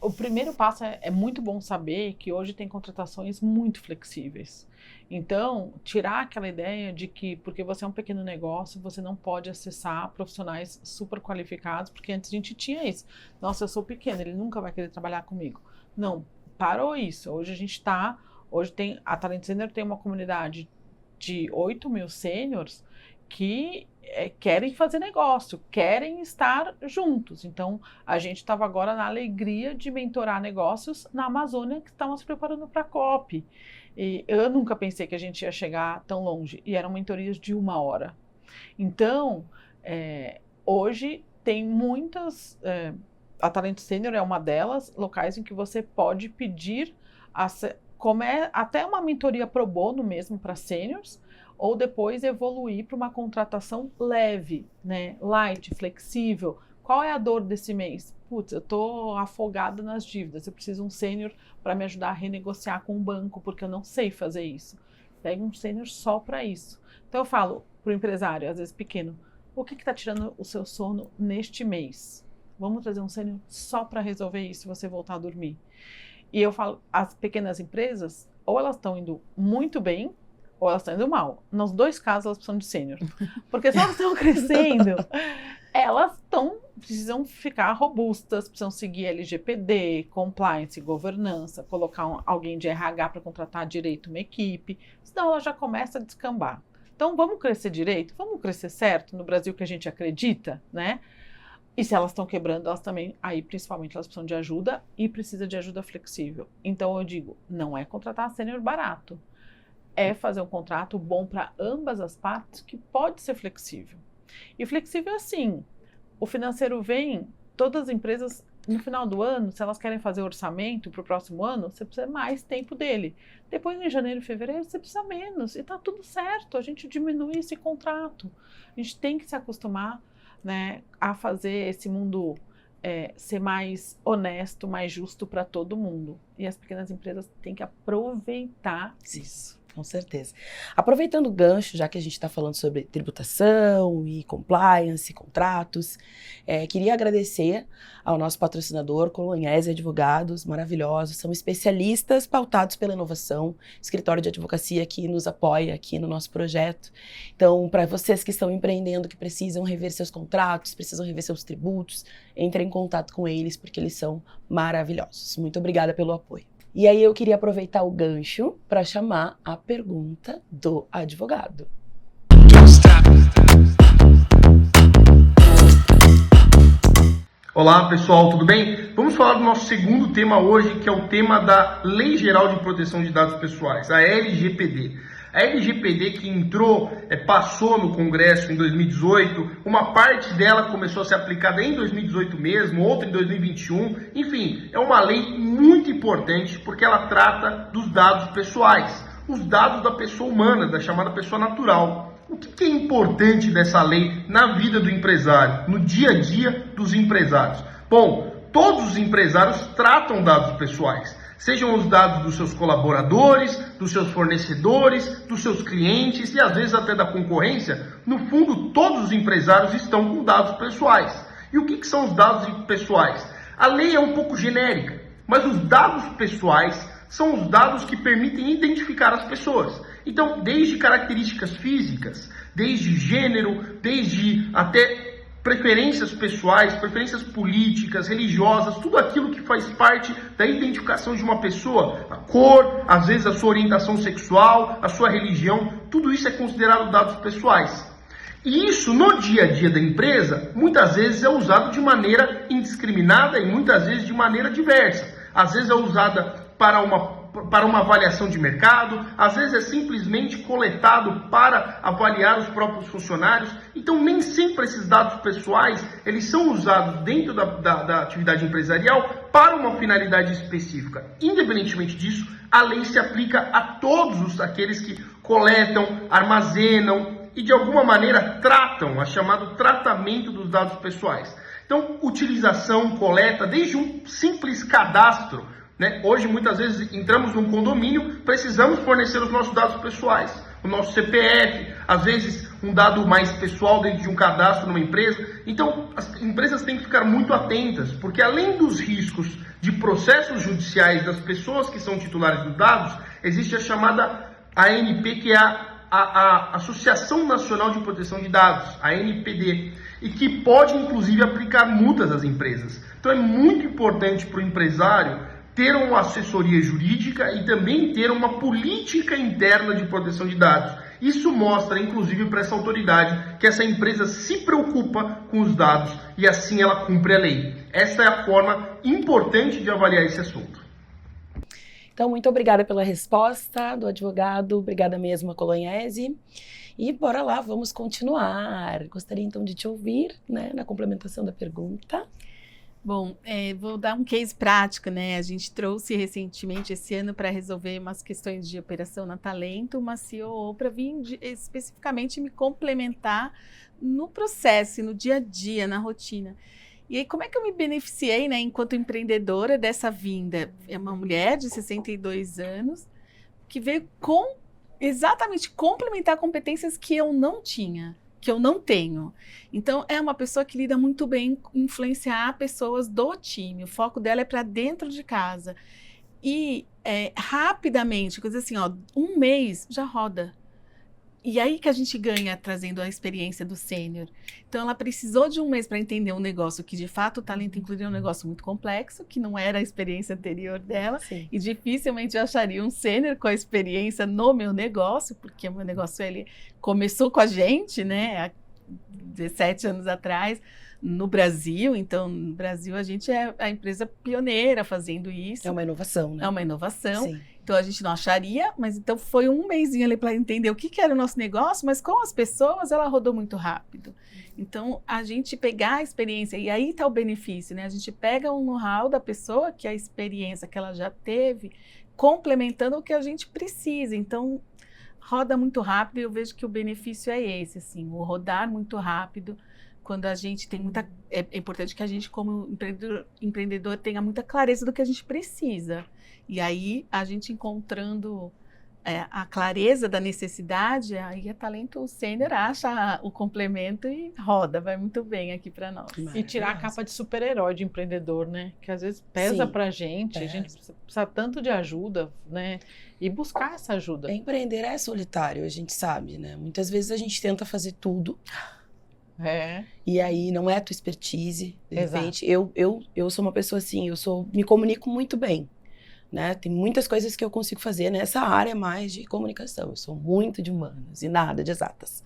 O primeiro passo é muito bom saber que hoje tem contratações muito flexíveis. Então, tirar aquela ideia de que porque você é um pequeno negócio, você não pode acessar profissionais super qualificados, porque antes a gente tinha isso. Nossa, eu sou pequeno, ele nunca vai querer trabalhar comigo. Não, parou isso. Hoje a Talent Sênior tem uma comunidade de 8 mil sêniors que querem fazer negócio, querem estar juntos. Então, a gente estava agora na alegria de mentorar negócios na Amazônia, que estavam se preparando para a COP. E eu nunca pensei que a gente ia chegar tão longe. E eram mentorias de 1 hora. Então, hoje tem muitas... a Talent Sênior é uma delas, locais em que você pode pedir até uma mentoria pro bono mesmo para sêniors, ou depois evoluir para uma contratação leve, né? Light, flexível. Qual é a dor desse mês? Putz, eu estou afogada nas dívidas, eu preciso de um sênior para me ajudar a renegociar com o banco, porque eu não sei fazer isso. Pega um sênior só para isso. Então eu falo para o empresário, às vezes pequeno, o que está tirando o seu sono neste mês? Vamos trazer um sênior só para resolver isso, se você voltar a dormir. E eu falo, as pequenas empresas, ou elas estão indo muito bem, ou elas estão indo mal. Nos dois casos, elas precisam de sênior. Porque se elas estão crescendo, elas precisam ficar robustas, precisam seguir LGPD, compliance, governança, colocar alguém de RH para contratar direito uma equipe, senão ela já começa a descambar. Então, vamos crescer direito? Vamos crescer certo no Brasil que a gente acredita, né? E se elas estão quebrando, elas também, aí principalmente elas precisam de ajuda e precisa de ajuda flexível. Então, eu digo, não é contratar sênior barato. É fazer um contrato bom para ambas as partes, que pode ser flexível. E flexível assim, o financeiro vem, todas as empresas, no final do ano, se elas querem fazer orçamento para o próximo ano, você precisa mais tempo dele. Depois, em janeiro e fevereiro, você precisa menos. E está tudo certo, a gente diminui esse contrato. A gente tem que se acostumar, né, a fazer esse mundo ser mais honesto, mais justo para todo mundo. E as pequenas empresas têm que aproveitar isso. Com certeza. Aproveitando o gancho, já que a gente está falando sobre tributação e compliance, contratos, queria agradecer ao nosso patrocinador, Coloniese Advogados, maravilhosos, são especialistas pautados pela inovação, escritório de advocacia que nos apoia aqui no nosso projeto. Então, para vocês que estão empreendendo, que precisam rever seus contratos, precisam rever seus tributos, entrem em contato com eles, porque eles são maravilhosos. Muito obrigada pelo apoio. E aí eu queria aproveitar o gancho para chamar a pergunta do advogado. Olá pessoal, tudo bem? Vamos falar do nosso segundo tema hoje, que é o tema da Lei Geral de Proteção de Dados Pessoais, a LGPD. A LGPD que passou no Congresso em 2018, uma parte dela começou a ser aplicada em 2018 mesmo, outra em 2021, enfim, é uma lei muito importante porque ela trata dos dados pessoais, os dados da pessoa humana, da chamada pessoa natural. O que é importante dessa lei na vida do empresário, no dia a dia dos empresários? Bom, todos os empresários tratam dados pessoais, Sejam os dados dos seus colaboradores, dos seus fornecedores, dos seus clientes e às vezes até da concorrência. No fundo, todos os empresários estão com dados pessoais. E o que são os dados pessoais? A lei é um pouco genérica, mas os dados pessoais são os dados que permitem identificar as pessoas. Então, desde características físicas, desde gênero, desde até preferências pessoais, preferências políticas, religiosas, tudo aquilo que faz parte da identificação de uma pessoa, a cor, às vezes a sua orientação sexual, a sua religião, tudo isso é considerado dados pessoais. E isso, no dia a dia da empresa, muitas vezes é usado de maneira indiscriminada e muitas vezes de maneira diversa. Às vezes é usada para uma avaliação de mercado, às vezes é simplesmente coletado para avaliar os próprios funcionários. Então, nem sempre esses dados pessoais, eles são usados dentro da atividade empresarial para uma finalidade específica. Independentemente disso, a lei se aplica a todos aqueles que coletam, armazenam e de alguma maneira tratam, a chamado tratamento dos dados pessoais. Então, utilização, coleta, desde um simples cadastro, né? Hoje, muitas vezes, entramos num condomínio, precisamos fornecer os nossos dados pessoais, o nosso CPF, às vezes um dado mais pessoal dentro de um cadastro numa empresa. Então, as empresas têm que ficar muito atentas, porque além dos riscos de processos judiciais das pessoas que são titulares dos dados, existe a chamada ANP, que é a Associação Nacional de Proteção de Dados, a ANPD, e que pode, inclusive, aplicar multas às empresas. Então, é muito importante para o empresário ter uma assessoria jurídica e também ter uma política interna de proteção de dados. Isso mostra, inclusive, para essa autoridade que essa empresa se preocupa com os dados e assim ela cumpre a lei. Essa é a forma importante de avaliar esse assunto. Então, muito obrigada pela resposta do advogado, obrigada mesmo, Colonhese. E bora lá, vamos continuar. Gostaria então de te ouvir, né, na complementação da pergunta. Bom, vou dar um case prático, né? A gente trouxe recentemente esse ano para resolver umas questões de operação na Talento, uma CEO para vir especificamente me complementar no processo, no dia a dia, na rotina. E aí, como é que eu me beneficiei, né, enquanto empreendedora dessa vinda? É uma mulher de 62 anos que veio exatamente complementar competências que eu não tinha, que eu não tenho. Então, é uma pessoa que lida muito bem com influenciar pessoas do time. O foco dela é para dentro de casa. E rapidamente, coisa assim, ó, 1 mês já roda. E aí que a gente ganha trazendo a experiência do sênior. Então, ela precisou de 1 mês para entender um negócio que, de fato, o Talento incluiria um negócio muito complexo, que não era a experiência anterior dela. Sim. E dificilmente eu acharia um sênior com a experiência no meu negócio, porque o meu negócio ele começou com a gente, né, há 17 anos atrás, no Brasil. Então, no Brasil, a gente é a empresa pioneira fazendo isso. É uma inovação, né? É uma inovação. Sim. Então, a gente não acharia, mas então foi 1 mêsinho ali para entender o que era o nosso negócio, mas com as pessoas ela rodou muito rápido. Então, a gente pegar a experiência, e aí está o benefício, né? A gente pega o know-how da pessoa, que é a experiência que ela já teve, complementando o que a gente precisa. Então, roda muito rápido e eu vejo que o benefício é esse, assim, o rodar muito rápido. Quando a gente tem muita... É importante que a gente, como empreendedor, tenha muita clareza do que a gente precisa. E aí, a gente encontrando a clareza da necessidade, aí a Talento Sênior acha o complemento e roda, vai muito bem aqui para nós. E tirar a capa de super-herói de empreendedor, né? Que às vezes pesa pra gente, a gente precisa tanto de ajuda, né? E buscar essa ajuda. Empreender é solitário, a gente sabe, né? Muitas vezes a gente tenta fazer tudo. E aí não é a tua expertise, de repente. Eu sou uma pessoa assim, me comunico muito bem, né? Tem muitas coisas que eu consigo fazer nessa área mais de comunicação. Eu sou muito de humanas e nada de exatas.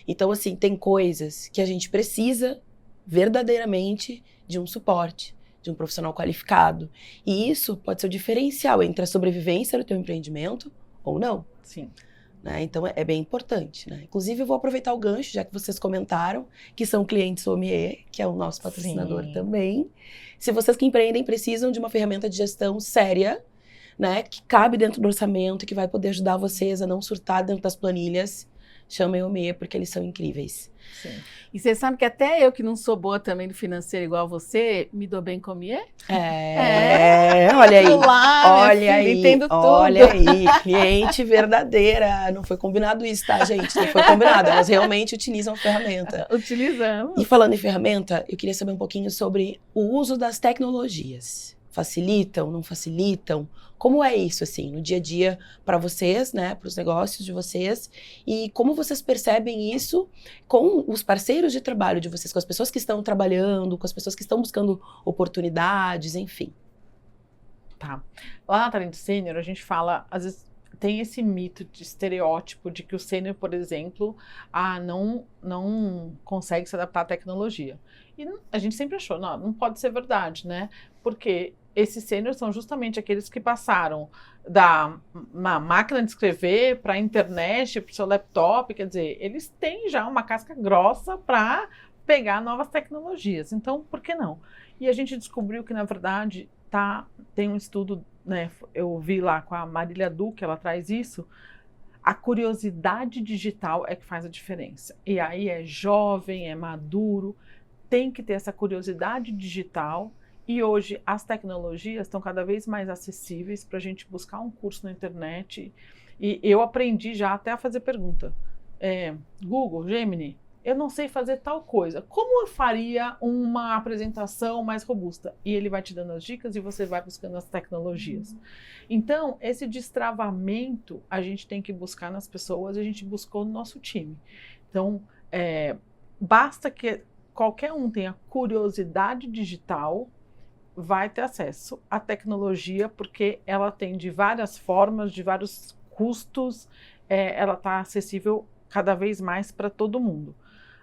Então, assim, tem coisas que a gente precisa verdadeiramente de um suporte, de um profissional qualificado. E isso pode ser o diferencial entre a sobrevivência do teu empreendimento ou não. Sim. Né? Então, é bem importante, né? Inclusive, eu vou aproveitar o gancho, já que vocês comentaram, que são clientes Sommier, que é o nosso patrocinador também. Se vocês que empreendem precisam de uma ferramenta de gestão séria, né, que cabe dentro do orçamento, que vai poder ajudar vocês a não surtar dentro das planilhas, chamem o Mê, porque eles são incríveis. Sim. E você sabe que até eu, que não sou boa também no financeiro igual você, me dou bem com o Mier? Olha aí, Lá, olha aí, entendo tudo. olha aí, cliente verdadeira. Não foi combinado isso, tá, gente? Não foi combinado, elas realmente utilizam a ferramenta. Utilizamos. E falando em ferramenta, eu queria saber um pouquinho sobre o uso das tecnologias. Facilitam, não facilitam? Como é isso, assim, no dia a dia para vocês, né, para os negócios de vocês? E como vocês percebem isso com os parceiros de trabalho de vocês, com as pessoas que estão trabalhando, com as pessoas que estão buscando oportunidades, enfim? Tá. Lá na Talento Sênior, a gente fala, às vezes, tem esse mito de estereótipo de que o sênior, por exemplo, não consegue se adaptar à tecnologia. E a gente sempre achou, não pode ser verdade, né? Porque esses sêniors são justamente aqueles que passaram da máquina de escrever para a internet, para o seu laptop, quer dizer, eles têm já uma casca grossa para pegar novas tecnologias. Então, por que não? E a gente descobriu que, na verdade, tem um estudo, né, eu vi lá com a Marília Duque, ela traz isso, a curiosidade digital é que faz a diferença. E aí é jovem, é maduro, tem que ter essa curiosidade digital. E hoje as tecnologias estão cada vez mais acessíveis para a gente buscar um curso na internet. E eu aprendi já até a fazer pergunta. Google, Gemini, eu não sei fazer tal coisa. Como eu faria uma apresentação mais robusta? E ele vai te dando as dicas e você vai buscando as tecnologias. Então, esse destravamento a gente tem que buscar nas pessoas, a gente buscou no nosso time. Então, basta que qualquer um tenha curiosidade digital, vai ter acesso à tecnologia, porque ela tem de várias formas, de vários custos, ela está acessível cada vez mais para todo mundo.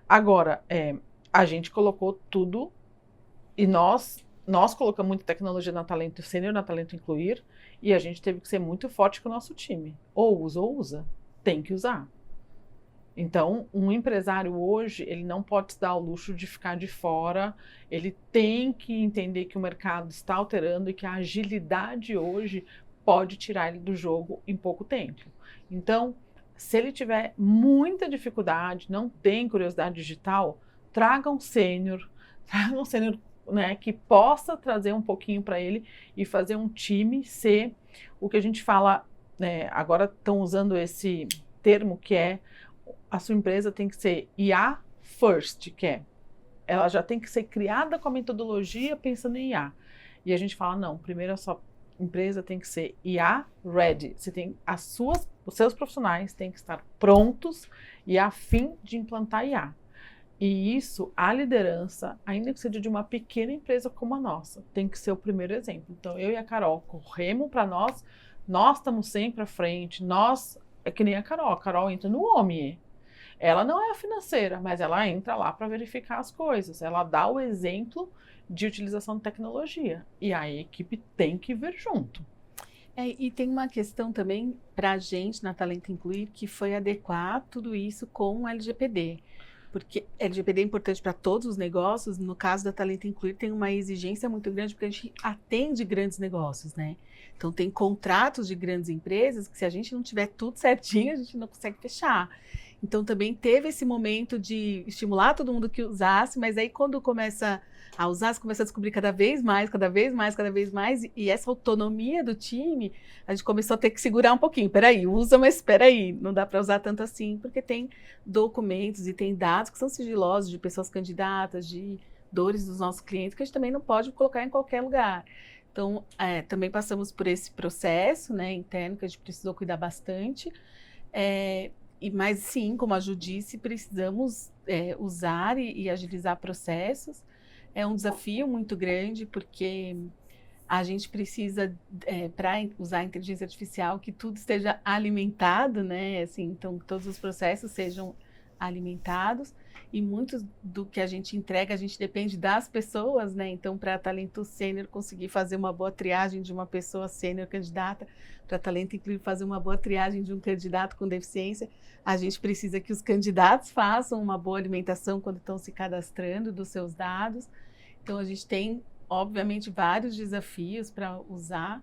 Agora, a gente colocou tudo e nós colocamos muita tecnologia na Talento Sênior, na Talento Incluir, e a gente teve que ser muito forte com o nosso time. Ou usa, tem que usar. Então, um empresário hoje, ele não pode se dar ao luxo de ficar de fora, ele tem que entender que o mercado está alterando e que a agilidade hoje pode tirar ele do jogo em pouco tempo. Então, se ele tiver muita dificuldade, não tem curiosidade digital, traga um sênior, né, que possa trazer um pouquinho para ele e fazer um time ser o que a gente fala, né, agora estão usando esse termo que é a sua empresa tem que ser IA first, ela já tem que ser criada com a metodologia pensando em IA. E a gente fala, não, primeiro a sua empresa tem que ser IA ready. Os seus profissionais têm que estar prontos e a fim de implantar IA. E isso, a liderança, ainda que seja de uma pequena empresa como a nossa, tem que ser o primeiro exemplo. Então, eu e a Carol corremos para nós estamos sempre à frente, é que nem a Carol entra no OMIE. Ela não é a financeira, mas ela entra lá para verificar as coisas. Ela dá o exemplo de utilização de tecnologia. E a equipe tem que ver junto. E tem uma questão também para a gente na Talento Incluir, que foi adequar tudo isso com o LGPD. Porque LGPD é importante para todos os negócios. No caso da Talento Incluir, tem uma exigência muito grande, porque a gente atende grandes negócios, né? Então, tem contratos de grandes empresas que, se a gente não tiver tudo certinho, a gente não consegue fechar. Então, também teve esse momento de estimular todo mundo que usasse, mas aí, quando começa a usar, você começa a descobrir cada vez mais, e essa autonomia do time, a gente começou a ter que segurar um pouquinho. Peraí, usa, mas peraí, não dá para usar tanto assim, porque tem documentos e tem dados que são sigilosos de pessoas candidatas, de dores dos nossos clientes, que a gente também não pode colocar em qualquer lugar. Então, também passamos por esse processo, né, interno, que a gente precisou cuidar bastante. Mas sim, como a Ju disse, precisamos usar e agilizar processos. É um desafio muito grande, porque a gente precisa, para usar a inteligência artificial, que tudo esteja alimentado, né? Assim, então, que todos os processos sejam alimentados. E muito do que a gente entrega, a gente depende das pessoas, né? Então, para Talento Sênior conseguir fazer uma boa triagem de uma pessoa sênior candidata, para Talento Incluir fazer uma boa triagem de um candidato com deficiência, a gente precisa que os candidatos façam uma boa alimentação quando estão se cadastrando dos seus dados. Então, a gente tem, obviamente, vários desafios para usar.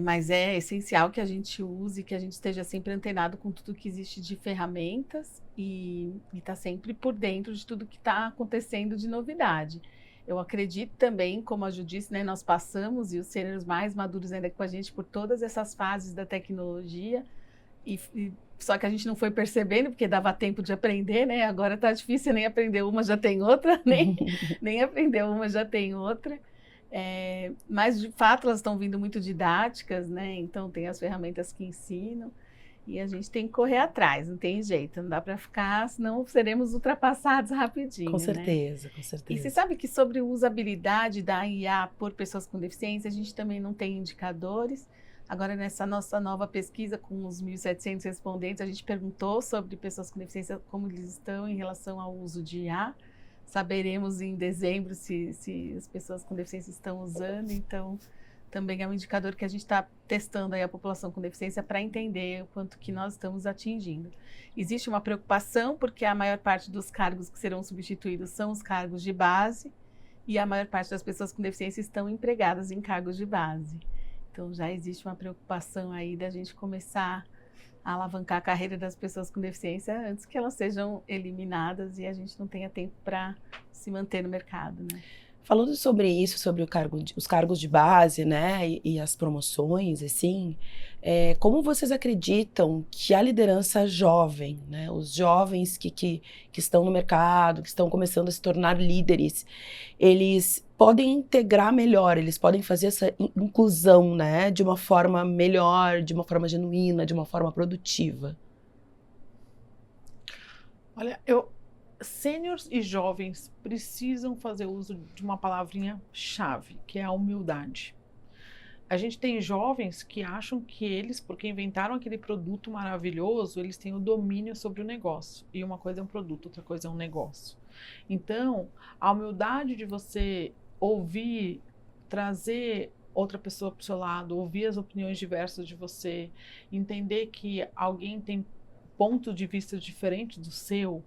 Mas é essencial que a gente use, que a gente esteja sempre antenado com tudo que existe de ferramentas e está sempre por dentro de tudo que está acontecendo de novidade. Eu acredito também, como a Ju disse, né, nós passamos, e os sêniores mais maduros ainda com a gente, por todas essas fases da tecnologia, só que a gente não foi percebendo, porque dava tempo de aprender, né? Agora está difícil, nem aprender uma já tem outra, nem aprender uma já tem outra. Mas, de fato, elas estão vindo muito didáticas, né? Então, tem as ferramentas que ensinam e a gente tem que correr atrás, não tem jeito, não dá para ficar, senão seremos ultrapassados rapidinho, Com né? certeza, com E certeza. você sabe que sobre usabilidade da IA por pessoas com deficiência, a gente também não tem indicadores. Agora, nessa nossa nova pesquisa com os 1.700 respondentes, a gente perguntou sobre pessoas com deficiência, como eles estão em relação ao uso de IA. Saberemos em dezembro se as pessoas com deficiência estão usando, então também é um indicador que a gente está testando aí a população com deficiência para entender o quanto que nós estamos atingindo. Existe uma preocupação porque a maior parte dos cargos que serão substituídos são os cargos de base e a maior parte das pessoas com deficiência estão empregadas em cargos de base. Então já existe uma preocupação aí da gente começar a alavancar a carreira das pessoas com deficiência antes que elas sejam eliminadas e a gente não tenha tempo para se manter no mercado, né? Falando sobre isso, sobre os cargos de base, né, e as promoções, assim, como vocês acreditam que a liderança jovem, né, os jovens que estão no mercado, que estão começando a se tornar líderes, eles podem integrar melhor, eles podem fazer essa inclusão, né, de uma forma melhor, de uma forma genuína, de uma forma produtiva? Olha, sêniors e jovens precisam fazer uso de uma palavrinha-chave, que é a humildade. A gente tem jovens que acham que eles, porque inventaram aquele produto maravilhoso, eles têm o domínio sobre o negócio. E uma coisa é um produto, outra coisa é um negócio. Então, a humildade de você ouvir, trazer outra pessoa para o seu lado, ouvir as opiniões diversas de você, entender que alguém tem ponto de vista diferente do seu,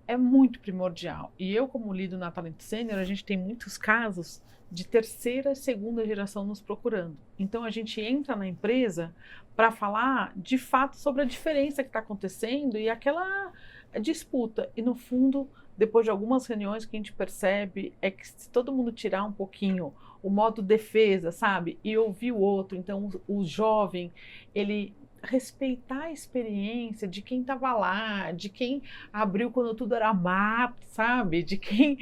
é muito primordial. E eu, como lido na Talento Sênior, a gente tem muitos casos de terceira e segunda geração nos procurando. Então, a gente entra na empresa para falar, de fato, sobre a diferença que está acontecendo e aquela disputa. E, no fundo, depois de algumas reuniões, que a gente percebe é que se todo mundo tirar um pouquinho o modo defesa, sabe? E ouvir o outro, então, o jovem, ele respeitar a experiência de quem estava lá, de quem abriu quando tudo era mato, sabe? De quem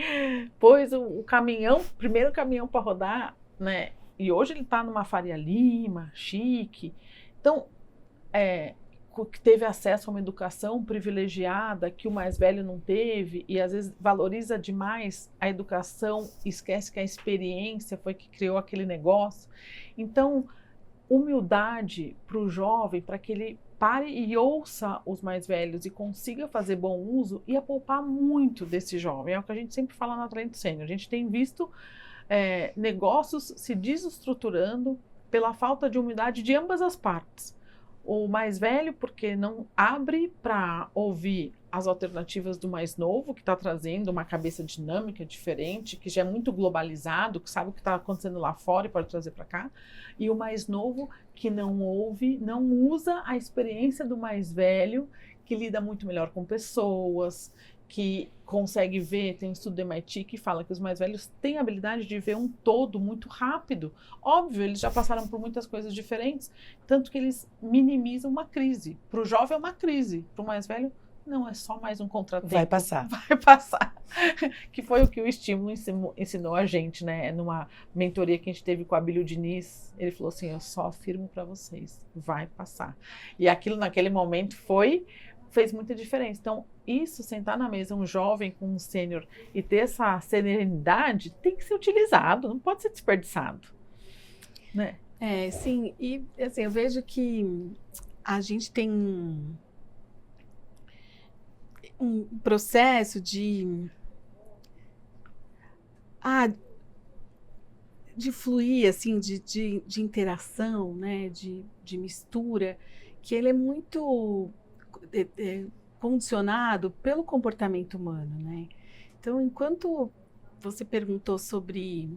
pôs o caminhão, primeiro caminhão para rodar, né? E hoje ele está numa Faria Lima, chique. Então, que teve acesso a uma educação privilegiada que o mais velho não teve e às vezes valoriza demais a educação, esquece que a experiência foi que criou aquele negócio. Então, humildade para o jovem, para que ele pare e ouça os mais velhos e consiga fazer bom uso, ia poupar muito desse jovem. É o que a gente sempre fala na Talento Sênior. A gente tem visto negócios se desestruturando pela falta de humildade de ambas as partes. O mais velho, porque não abre para ouvir as alternativas do mais novo, que está trazendo uma cabeça dinâmica, diferente, que já é muito globalizado, que sabe o que está acontecendo lá fora e pode trazer para cá. E o mais novo, que não ouve, não usa a experiência do mais velho, que lida muito melhor com pessoas, que consegue ver, tem um estudo do MIT que fala que os mais velhos têm a habilidade de ver um todo muito rápido. Óbvio, eles já passaram por muitas coisas diferentes, tanto que eles minimizam uma crise. Para o jovem é uma crise, para o mais velho não, é só mais um contratempo. Vai passar. Vai passar. Que foi o que o Estímulo ensinou a gente, né? Numa mentoria que a gente teve com a Abílio Diniz, ele falou assim, eu só afirmo para vocês, vai passar. E aquilo naquele momento fez muita diferença. Então, isso, sentar na mesa um jovem com um sênior e ter essa serenidade, tem que ser utilizado, não pode ser desperdiçado, né? Sim, e assim, eu vejo que a gente tem um processo de fluir, assim, de interação, né, de mistura, que ele é muito condicionado pelo comportamento humano, né? Então, enquanto você perguntou sobre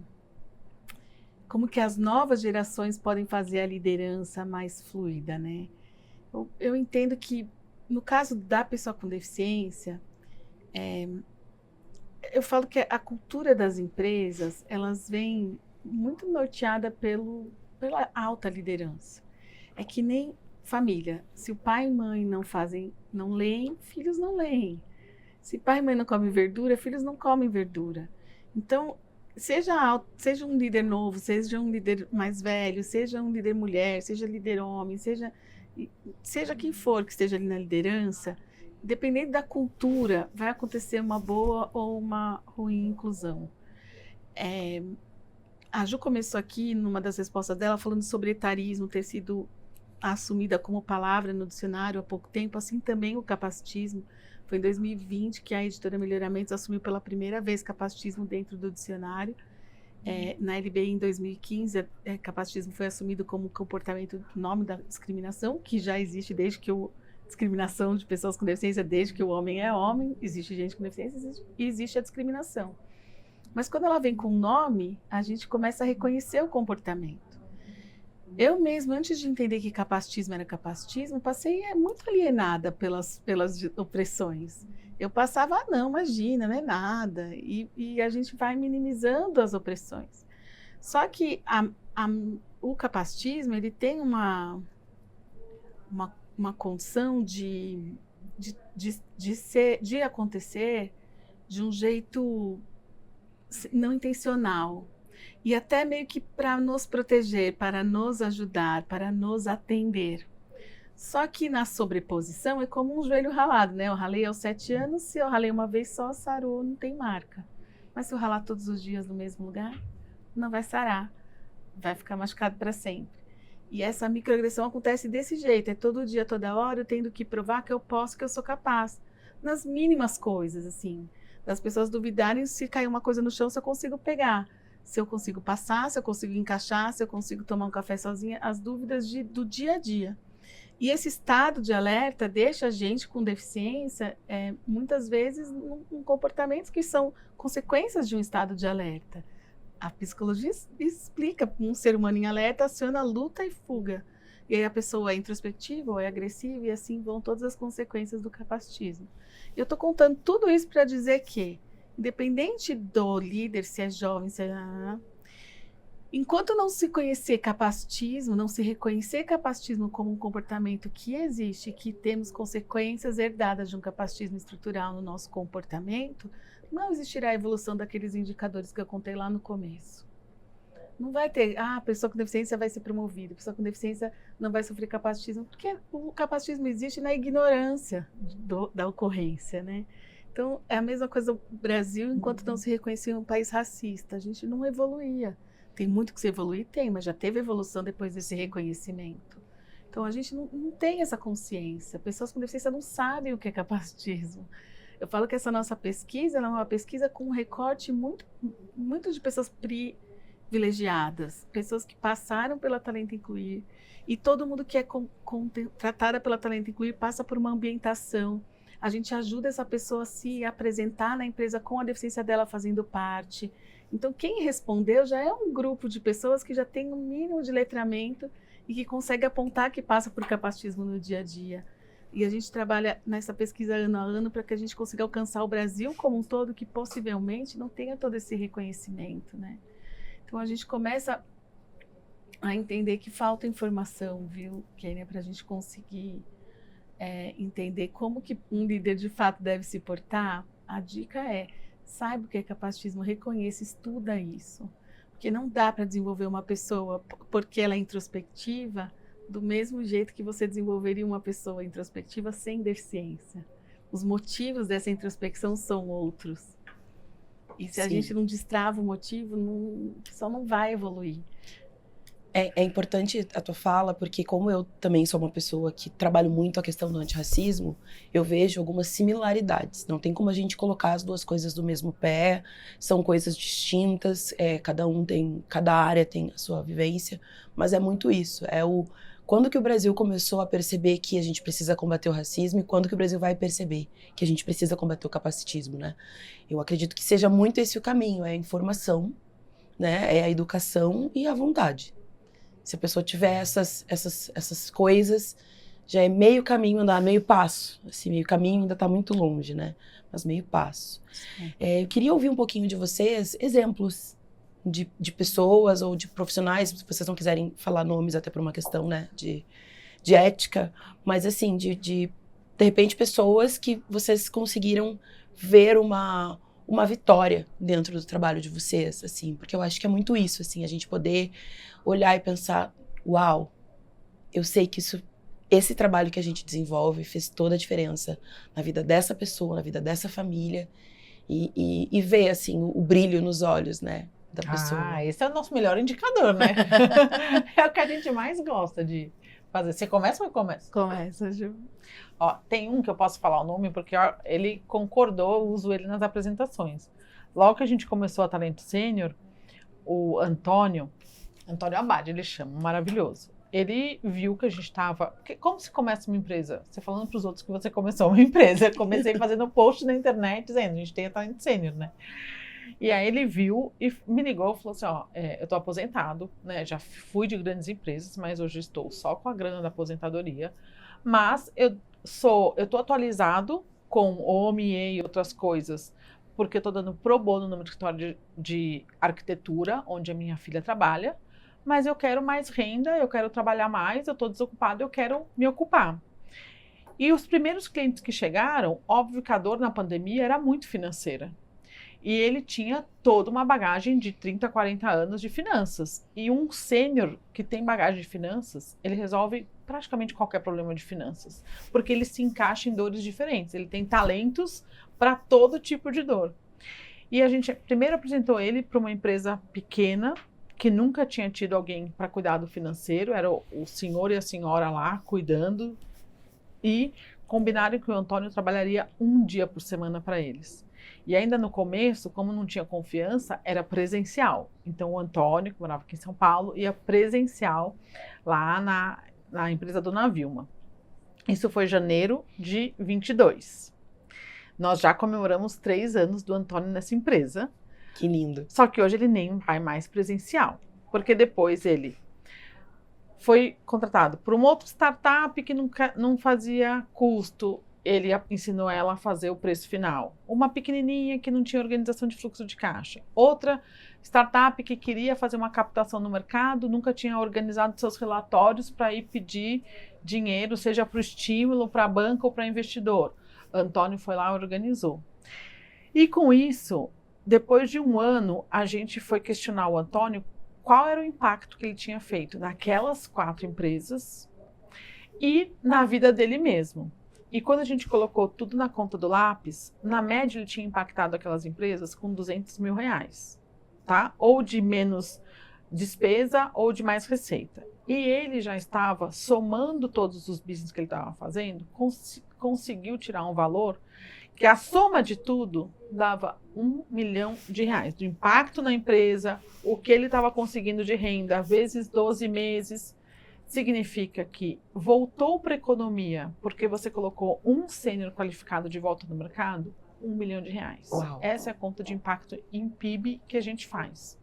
como que as novas gerações podem fazer a liderança mais fluida, né? Eu entendo que, no caso da pessoa com deficiência, eu falo que a cultura das empresas, elas vêm muito norteada pela alta liderança. É que nem família. Se o pai e mãe não leem, filhos não leem. Se pai e mãe não comem verdura, filhos não comem verdura. Então, seja um líder novo, seja um líder mais velho, seja um líder mulher, seja líder homem, seja quem for que esteja ali na liderança, dependendo da cultura, vai acontecer uma boa ou uma ruim inclusão. A Ju começou aqui, numa das respostas dela, falando sobre etarismo ter sido assumida como palavra no dicionário há pouco tempo, assim também o capacitismo. Foi em 2020 que a editora Melhoramentos assumiu pela primeira vez capacitismo dentro do dicionário. Na LBI, em 2015, capacitismo foi assumido como comportamento, nome da discriminação, que já existe desde que discriminação de pessoas com deficiência, desde que o homem é homem, existe gente com deficiência e existe a discriminação. Mas quando ela vem com nome, a gente começa a reconhecer o comportamento. Eu mesmo, antes de entender que capacitismo era capacitismo, passei muito alienada pelas opressões. Eu passava, não, imagina, não é nada. E a gente vai minimizando as opressões. Só que o capacitismo, ele tem uma condição de acontecer de um jeito não intencional. E até meio que para nos proteger, para nos ajudar, para nos atender. Só que na sobreposição é como um joelho ralado, né? Eu ralei aos 7 anos, se eu ralei uma vez só, sarou, não tem marca. Mas se eu ralar todos os dias no mesmo lugar, não vai sarar, vai ficar machucado para sempre. E essa microagressão acontece desse jeito, é todo dia, toda hora, eu tendo que provar que eu posso, que eu sou capaz. Nas mínimas coisas, assim, das pessoas duvidarem se cair uma coisa no chão, se eu consigo pegar. Se eu consigo passar, se eu consigo encaixar, se eu consigo tomar um café sozinha, as dúvidas do dia a dia. E esse estado de alerta deixa a gente com deficiência, muitas vezes, em comportamentos que são consequências de um estado de alerta. A psicologia explica, um ser humano em alerta aciona luta e fuga. E aí a pessoa é introspectiva ou é agressiva e assim vão todas as consequências do capacitismo. Eu estou contando tudo isso para dizer que, independente do líder, se é jovem, se é... Enquanto não se conhecer capacitismo, não se reconhecer capacitismo como um comportamento que existe, que temos consequências herdadas de um capacitismo estrutural no nosso comportamento, não existirá a evolução daqueles indicadores que eu contei lá no começo. Não vai ter, a pessoa com deficiência vai ser promovida, a pessoa com deficiência não vai sofrer capacitismo, porque o capacitismo existe na ignorância da ocorrência, né? Então, é a mesma coisa do Brasil, enquanto não se reconhecia um país racista, a gente não evoluía. Tem muito que se evoluir? Tem, mas já teve evolução depois desse reconhecimento. Então, a gente não tem essa consciência. Pessoas com deficiência não sabem o que é capacitismo. Eu falo que essa nossa pesquisa é uma pesquisa com um recorte muito de pessoas privilegiadas, pessoas que passaram pela Talento Incluir, e todo mundo que é tratada pela Talento Incluir passa por uma ambientação. A gente ajuda essa pessoa a se apresentar na empresa com a deficiência dela fazendo parte. Então, quem respondeu já é um grupo de pessoas que já tem um mínimo de letramento e que consegue apontar que passa por capacitismo no dia a dia. E a gente trabalha nessa pesquisa ano a ano para que a gente consiga alcançar o Brasil como um todo, que possivelmente não tenha todo esse reconhecimento, né? Então, a gente começa a entender que falta informação, viu, Kênia, para a gente conseguir entender como que um líder de fato deve se portar. A dica é: saiba o que é capacitismo, reconheça, estuda isso. Porque não dá para desenvolver uma pessoa porque ela é introspectiva do mesmo jeito que você desenvolveria uma pessoa introspectiva sem deficiência. Os motivos dessa introspecção são outros. E se a gente não destrava o motivo, só não vai evoluir. É importante a tua fala, porque como eu também sou uma pessoa que trabalho muito a questão do antirracismo, eu vejo algumas similaridades. Não tem como a gente colocar as duas coisas do mesmo pé, são coisas distintas, cada área tem a sua vivência, mas é muito isso. Quando que o Brasil começou a perceber que a gente precisa combater o racismo e quando que o Brasil vai perceber que a gente precisa combater o capacitismo, né? Eu acredito que seja muito esse o caminho, é a informação, né? É a educação e a vontade. Se a pessoa tiver essas coisas, já é meio caminho andar, meio passo. Assim, meio caminho ainda está muito longe, né? Mas meio passo. Eu queria ouvir um pouquinho de vocês, exemplos de pessoas ou de profissionais, se vocês não quiserem falar nomes, até por uma questão, né, de ética, mas assim, de repente, pessoas que vocês conseguiram ver uma vitória dentro do trabalho de vocês, assim, porque eu acho que é muito isso, assim, a gente poder olhar e pensar, uau, eu sei que esse trabalho que a gente desenvolve fez toda a diferença na vida dessa pessoa, na vida dessa família, e ver, assim, o brilho nos olhos, né, da pessoa. Esse é o nosso melhor indicador, né? É o que a gente mais gosta de fazer. Você começa ou eu começo? Começa, Ju. Ó, tem um que eu posso falar o nome, porque ó, ele concordou, eu uso ele nas apresentações. Logo que a gente começou a Talento Sênior, o Antônio Abad, ele chama, maravilhoso. Ele viu que a gente estava... Como se começa uma empresa? Você falando para os outros que você começou uma empresa. Eu comecei fazendo post na internet dizendo, a gente tem a Talento Sênior, né? E aí ele viu e me ligou e falou assim, ó, eu tô aposentado, né? Já fui de grandes empresas, mas hoje estou só com a grana da aposentadoria. Mas eu tô atualizado com OMIE e outras coisas, porque eu tô dando pro bono no meu escritório de arquitetura, onde a minha filha trabalha. Mas eu quero mais renda, eu quero trabalhar mais, eu estou desocupado, eu quero me ocupar. E os primeiros clientes que chegaram, óbvio que a dor na pandemia era muito financeira. E ele tinha toda uma bagagem de 30, 40 anos de finanças. E um sênior que tem bagagem de finanças, ele resolve praticamente qualquer problema de finanças. Porque ele se encaixa em dores diferentes, ele tem talentos para todo tipo de dor. E a gente primeiro apresentou ele para uma empresa pequena, que nunca tinha tido alguém para cuidar do financeiro, era o senhor e a senhora lá cuidando, e combinaram que o Antônio trabalharia um dia por semana para eles. E ainda no começo, como não tinha confiança, era presencial. Então o Antônio, que morava aqui em São Paulo, ia presencial lá na empresa Dona Vilma. Isso foi janeiro de 22. Nós já comemoramos 3 anos do Antônio nessa empresa. Que lindo. Só que hoje ele nem vai mais presencial, porque depois ele foi contratado por uma outra startup que não fazia custo, ele ensinou ela a fazer o preço final. Uma pequenininha que não tinha organização de fluxo de caixa. Outra startup que queria fazer uma captação no mercado, nunca tinha organizado seus relatórios para ir pedir dinheiro, seja para o estímulo, para a banca ou para investidor. Antônio foi lá e organizou. E com isso, depois de 1 ano, a gente foi questionar o Antônio qual era o impacto que ele tinha feito naquelas 4 empresas e na vida dele mesmo. E quando a gente colocou tudo na conta do lápis, na média ele tinha impactado aquelas empresas com R$200 mil, tá? Ou de menos despesa ou de mais receita. E ele já estava somando todos os business que ele estava fazendo, conseguiu tirar um valor que a soma de tudo dava R$1 milhão, do impacto na empresa, o que ele estava conseguindo de renda, vezes 12 meses, significa que voltou para a economia, porque você colocou um sênior qualificado de volta no mercado, R$1 milhão. Uau. Essa é a conta de impacto em PIB que a gente faz.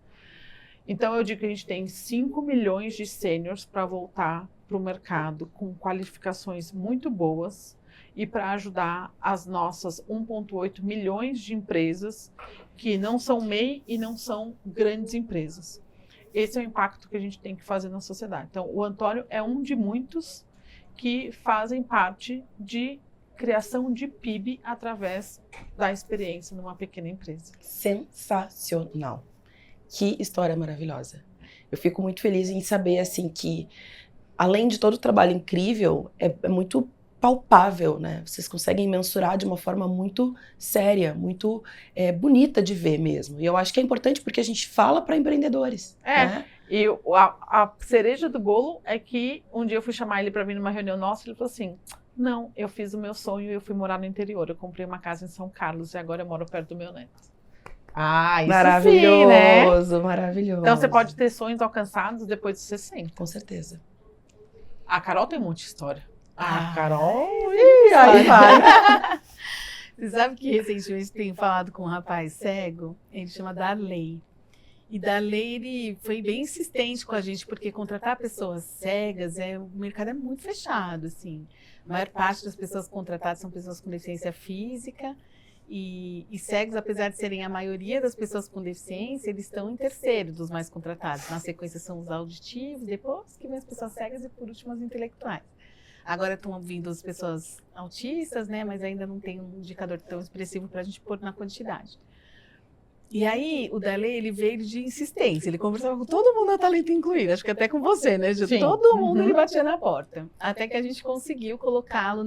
Então eu digo que a gente tem 5 milhões de sêniors para voltar para o mercado com qualificações muito boas, e para ajudar as nossas 1,8 milhões de empresas que não são MEI e não são grandes empresas. Esse é o impacto que a gente tem que fazer na sociedade. Então, o Antônio é um de muitos que fazem parte de criação de PIB através da experiência numa pequena empresa. Sensacional. Que história maravilhosa. Eu fico muito feliz em saber, assim, que além de todo o trabalho incrível, é muito palpável, né? Vocês conseguem mensurar de uma forma muito séria, muito bonita de ver mesmo. E eu acho que é importante porque a gente fala para empreendedores. Né? E a cereja do bolo é que um dia eu fui chamar ele para vir numa reunião nossa e ele falou assim, não, eu fiz o meu sonho e eu fui morar no interior. Eu comprei uma casa em São Carlos e agora eu moro perto do meu neto. Isso maravilhoso, sim, né? Maravilhoso. Então você pode ter sonhos alcançados depois de 60. Com certeza. A Carol tem um monte de história. Carol, aí vai. Você sabe que recentemente tenho falado com um rapaz cego, ele chama Darley. E Darley, ele foi bem insistente com a gente, porque contratar pessoas cegas, o mercado é muito fechado, assim. A maior parte das pessoas contratadas são pessoas com deficiência física e cegos, apesar de serem a maioria das pessoas com deficiência, eles estão em terceiro dos mais contratados. Na sequência são os auditivos, depois que vem as pessoas cegas e por último as intelectuais. Agora estão vindo as pessoas autistas, né, mas ainda não tem um indicador tão expressivo para a gente pôr na quantidade. E aí, o Darley, ele veio de insistência, ele conversava com todo mundo na Talento Incluir, acho que até com você, né, Ju? Sim. Todo mundo ele batia na porta, até que a gente conseguiu colocá-lo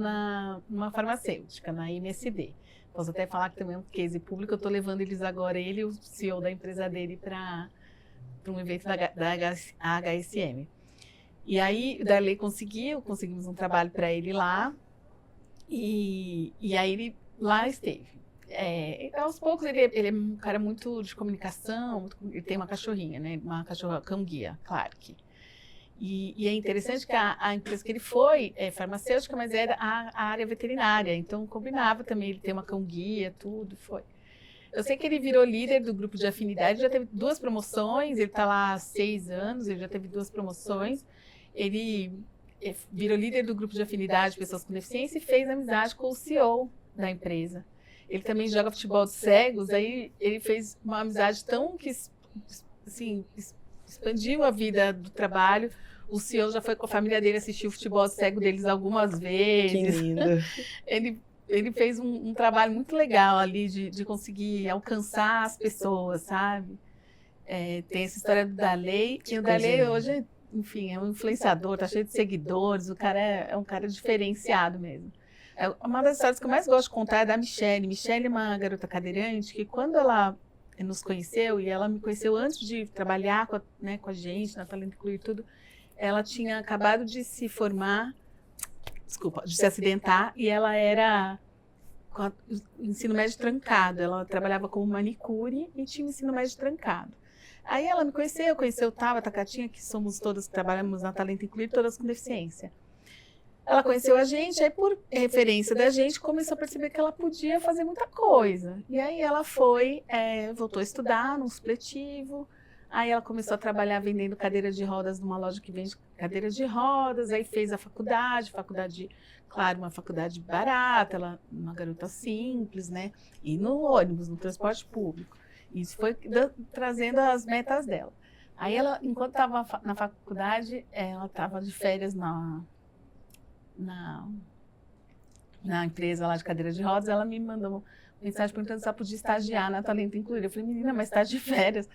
numa farmacêutica, na MSD. Posso até falar que também é um case público, eu estou levando eles agora, ele e o CEO da empresa dele, para um evento da HSM. E aí, o Darley conseguimos um trabalho para ele lá, e aí ele lá esteve. Aos poucos ele é um cara muito de comunicação, ele tem uma cachorrinha, né? Uma cachorra cão-guia, Clark. E é interessante que a empresa que ele foi é farmacêutica, mas era a área veterinária, então combinava também ele ter uma cão-guia, tudo, foi. Eu sei que ele virou líder do grupo de afinidade, já teve 2 promoções, ele está lá há 6 anos, ele já teve 2 promoções, ele virou líder do grupo de afinidade de pessoas com deficiência e fez amizade com o CEO da empresa. Ele também joga futebol de cegos, aí ele fez uma amizade tão que, assim, expandiu a vida do trabalho. O CEO já foi com a família dele assistir o futebol de cego deles algumas vezes. Que lindo. Ele fez um trabalho muito legal ali de conseguir alcançar as pessoas, sabe? Tem essa história do Darley, e o Darley hoje, enfim, é um influenciador, tá cheio de seguidores, o cara é um cara diferenciado mesmo. Uma das histórias que eu mais gosto de contar é da Michelle. Michelle é uma garota cadeirante que, quando ela nos conheceu, e ela me conheceu antes de trabalhar com a gente, na Talento Incluir tudo, ela tinha acabado de se formar, de se acidentar, e ela era com o ensino médio trancado. Ela trabalhava como manicure e tinha o ensino médio trancado. Aí ela me conheceu o Tava, a Tacatinha, que somos todas que trabalhamos na Talento Incluir, todas com deficiência. Ela conheceu a gente, aí por referência da gente, começou a perceber que ela podia fazer muita coisa. E aí ela voltou a estudar num supletivo, aí ela começou a trabalhar vendendo cadeira de rodas numa loja que vende cadeira de rodas, aí fez a faculdade, claro, uma faculdade barata, ela uma garota simples, né? E no ônibus, no transporte público. Isso foi trazendo as metas dela. Aí ela, enquanto estava na faculdade, ela estava de férias na empresa lá de cadeira de rodas, ela me mandou uma mensagem perguntando se ela podia estagiar na Talento Incluir. Eu falei, menina, mas está de férias.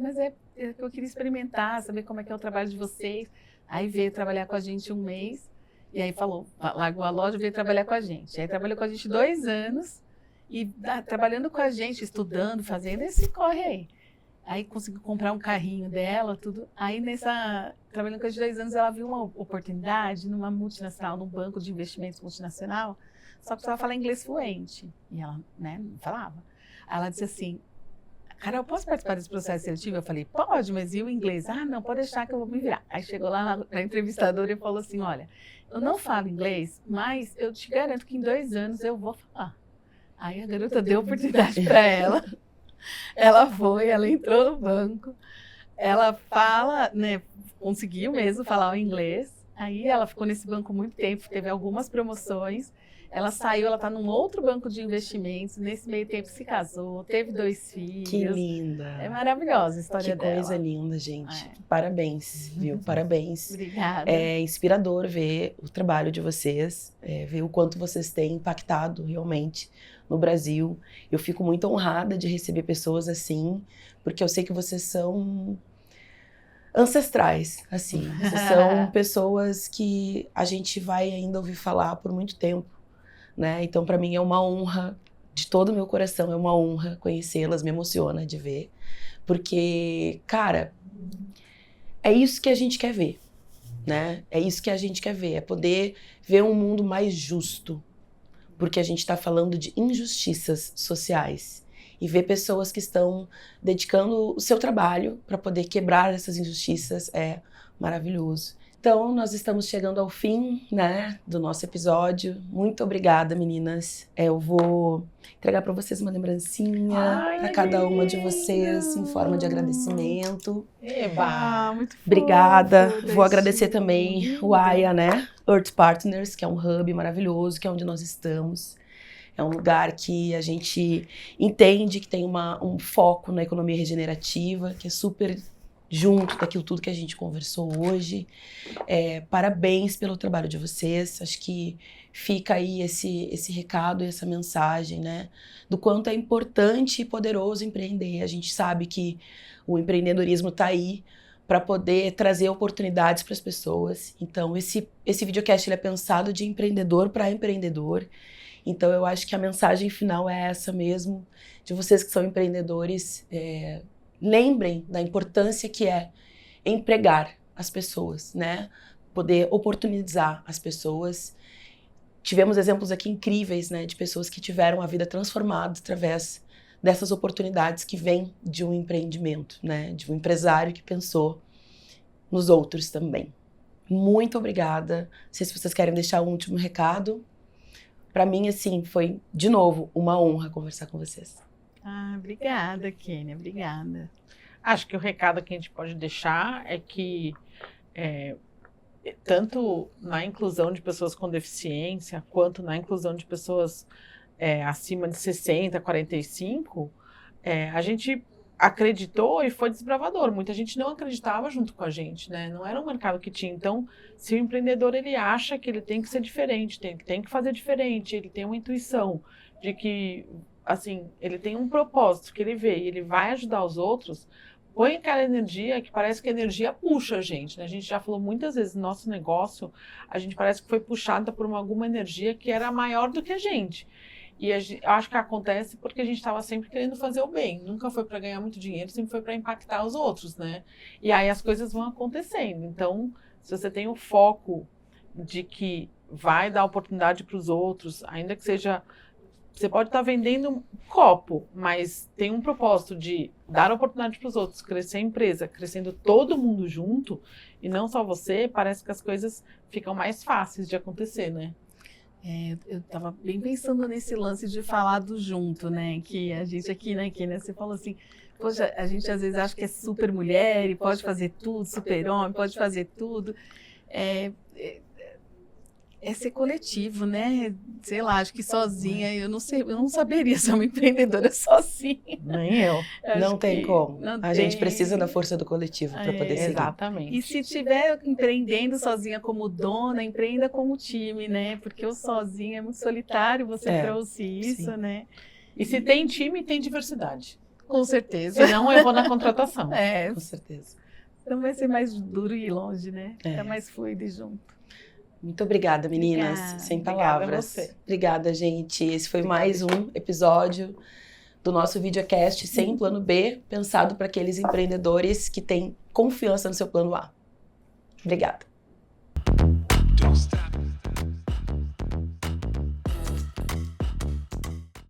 Mas é que eu queria experimentar, saber como é que é o trabalho de vocês. Aí veio trabalhar com a gente 1 mês, e aí falou, largou a loja e veio trabalhar com a gente. Aí trabalhou com a gente 2 anos, e trabalhando com a gente, estudando, fazendo esse corre aí. Aí conseguiu comprar um carrinho dela, tudo. Aí trabalhando com ela de 2 anos, ela viu uma oportunidade numa multinacional, num banco de investimentos multinacional, só que precisava falar inglês fluente. E ela, né, não falava. Aí ela disse assim, Carol, posso participar desse processo seletivo? Eu falei, pode, mas e o inglês? Não, pode deixar que eu vou me virar. Aí chegou lá na entrevistadora e falou assim, olha, eu não falo inglês, mas eu te garanto que em 2 anos eu vou falar. Aí a garota deu oportunidade para ela. Ela entrou no banco, ela fala, né, conseguiu mesmo falar o inglês, aí ela ficou nesse banco muito tempo, teve algumas promoções, ela saiu, ela está num outro banco de investimentos, nesse meio tempo se casou, teve 2 filhos. Que linda. É maravilhosa a história dela. Que coisa linda, gente. Parabéns, viu? Parabéns. Obrigada. É inspirador ver o trabalho de vocês, ver o quanto vocês têm impactado realmente no Brasil. Eu fico muito honrada de receber pessoas assim, porque eu sei que vocês são ancestrais, assim. Vocês são pessoas que a gente vai ainda ouvir falar por muito tempo, né? Então, para mim é uma honra, de todo o meu coração, é uma honra conhecê-las, me emociona de ver, porque, cara, é isso que a gente quer ver, né? É isso que a gente quer ver, é poder ver um mundo mais justo, porque a gente está falando de injustiças sociais e ver pessoas que estão dedicando o seu trabalho para poder quebrar essas injustiças é maravilhoso. Então, nós estamos chegando ao fim, né, do nosso episódio. Muito obrigada, meninas. Eu vou entregar para vocês uma lembrancinha para cada uma de vocês em forma de agradecimento. Eba! Muito fofo, Obrigada. da Vou agradecer Estímulo. também o AIA, né, Earth Partners, que é um hub maravilhoso, que é onde nós estamos. É um lugar que a gente entende que tem um foco na economia regenerativa, que é super junto daquilo tudo que a gente conversou hoje. Parabéns pelo trabalho de vocês. Acho que fica aí esse recado e essa mensagem, né? Do quanto é importante e poderoso empreender. A gente sabe que o empreendedorismo está aí para poder trazer oportunidades para as pessoas. Então, esse videocast ele é pensado de empreendedor para empreendedor. Então, eu acho que a mensagem final é essa mesmo, de vocês que são empreendedores, lembrem da importância que é empregar as pessoas, né? Poder oportunizar as pessoas. Tivemos exemplos aqui incríveis, né? De pessoas que tiveram a vida transformada através dessas oportunidades que vêm de um empreendimento, né? De um empresário que pensou nos outros também. Muito obrigada. Não sei se vocês querem deixar um último recado. Para mim, assim, foi, de novo, uma honra conversar com vocês. Obrigada, Kênia, obrigada. Acho que o recado que a gente pode deixar é que tanto na inclusão de pessoas com deficiência, quanto na inclusão de pessoas acima de 60, 45, a gente acreditou e foi desbravador. Muita gente não acreditava junto com a gente, né? Não era um mercado que tinha. Então, se o empreendedor ele acha que ele tem que ser diferente, tem que fazer diferente, ele tem uma intuição de que, assim, ele tem um propósito que ele vê e ele vai ajudar os outros, põe aquela energia que parece que a energia puxa a gente, né? A gente já falou muitas vezes no nosso negócio, a gente parece que foi puxada por alguma energia que era maior do que a gente. E acho que acontece porque a gente estava sempre querendo fazer o bem. Nunca foi para ganhar muito dinheiro, sempre foi para impactar os outros, né? E aí as coisas vão acontecendo. Então, se você tem o foco de que vai dar oportunidade para os outros, ainda que seja... Você pode estar vendendo um copo, mas tem um propósito de dar oportunidade para os outros, crescer a empresa, crescendo todo mundo junto, e não só você, parece que as coisas ficam mais fáceis de acontecer, né? Eu estava bem pensando nesse lance de falar do junto, né? Que a gente aqui, né, Kênia, você falou assim, poxa, a gente às vezes acha que é super mulher e pode fazer tudo, super homem, pode fazer tudo. É ser coletivo, né? Sei lá, acho que sozinha, eu não sei, eu não saberia ser uma empreendedora sozinha. Nem eu. Não tem como. A gente tem. precisa da força do coletivo para poder seguir. Exatamente. E se estiver empreendendo sozinha como dona, empreenda como time, né? Porque o sozinho é muito solitário, você trouxe isso, sim. né? E se tem time, tem diversidade. Com certeza. Se não, errou na contratação. Com certeza. Então vai ser mais duro e ir longe, né? Fica É. mais fluido e junto. Muito obrigada, meninas. Obrigada. Sem Obrigada a palavras. você. Obrigada, gente. Esse foi mais um episódio do nosso videocast Sem Plano B, pensado para aqueles empreendedores que têm confiança no seu plano A. Obrigada.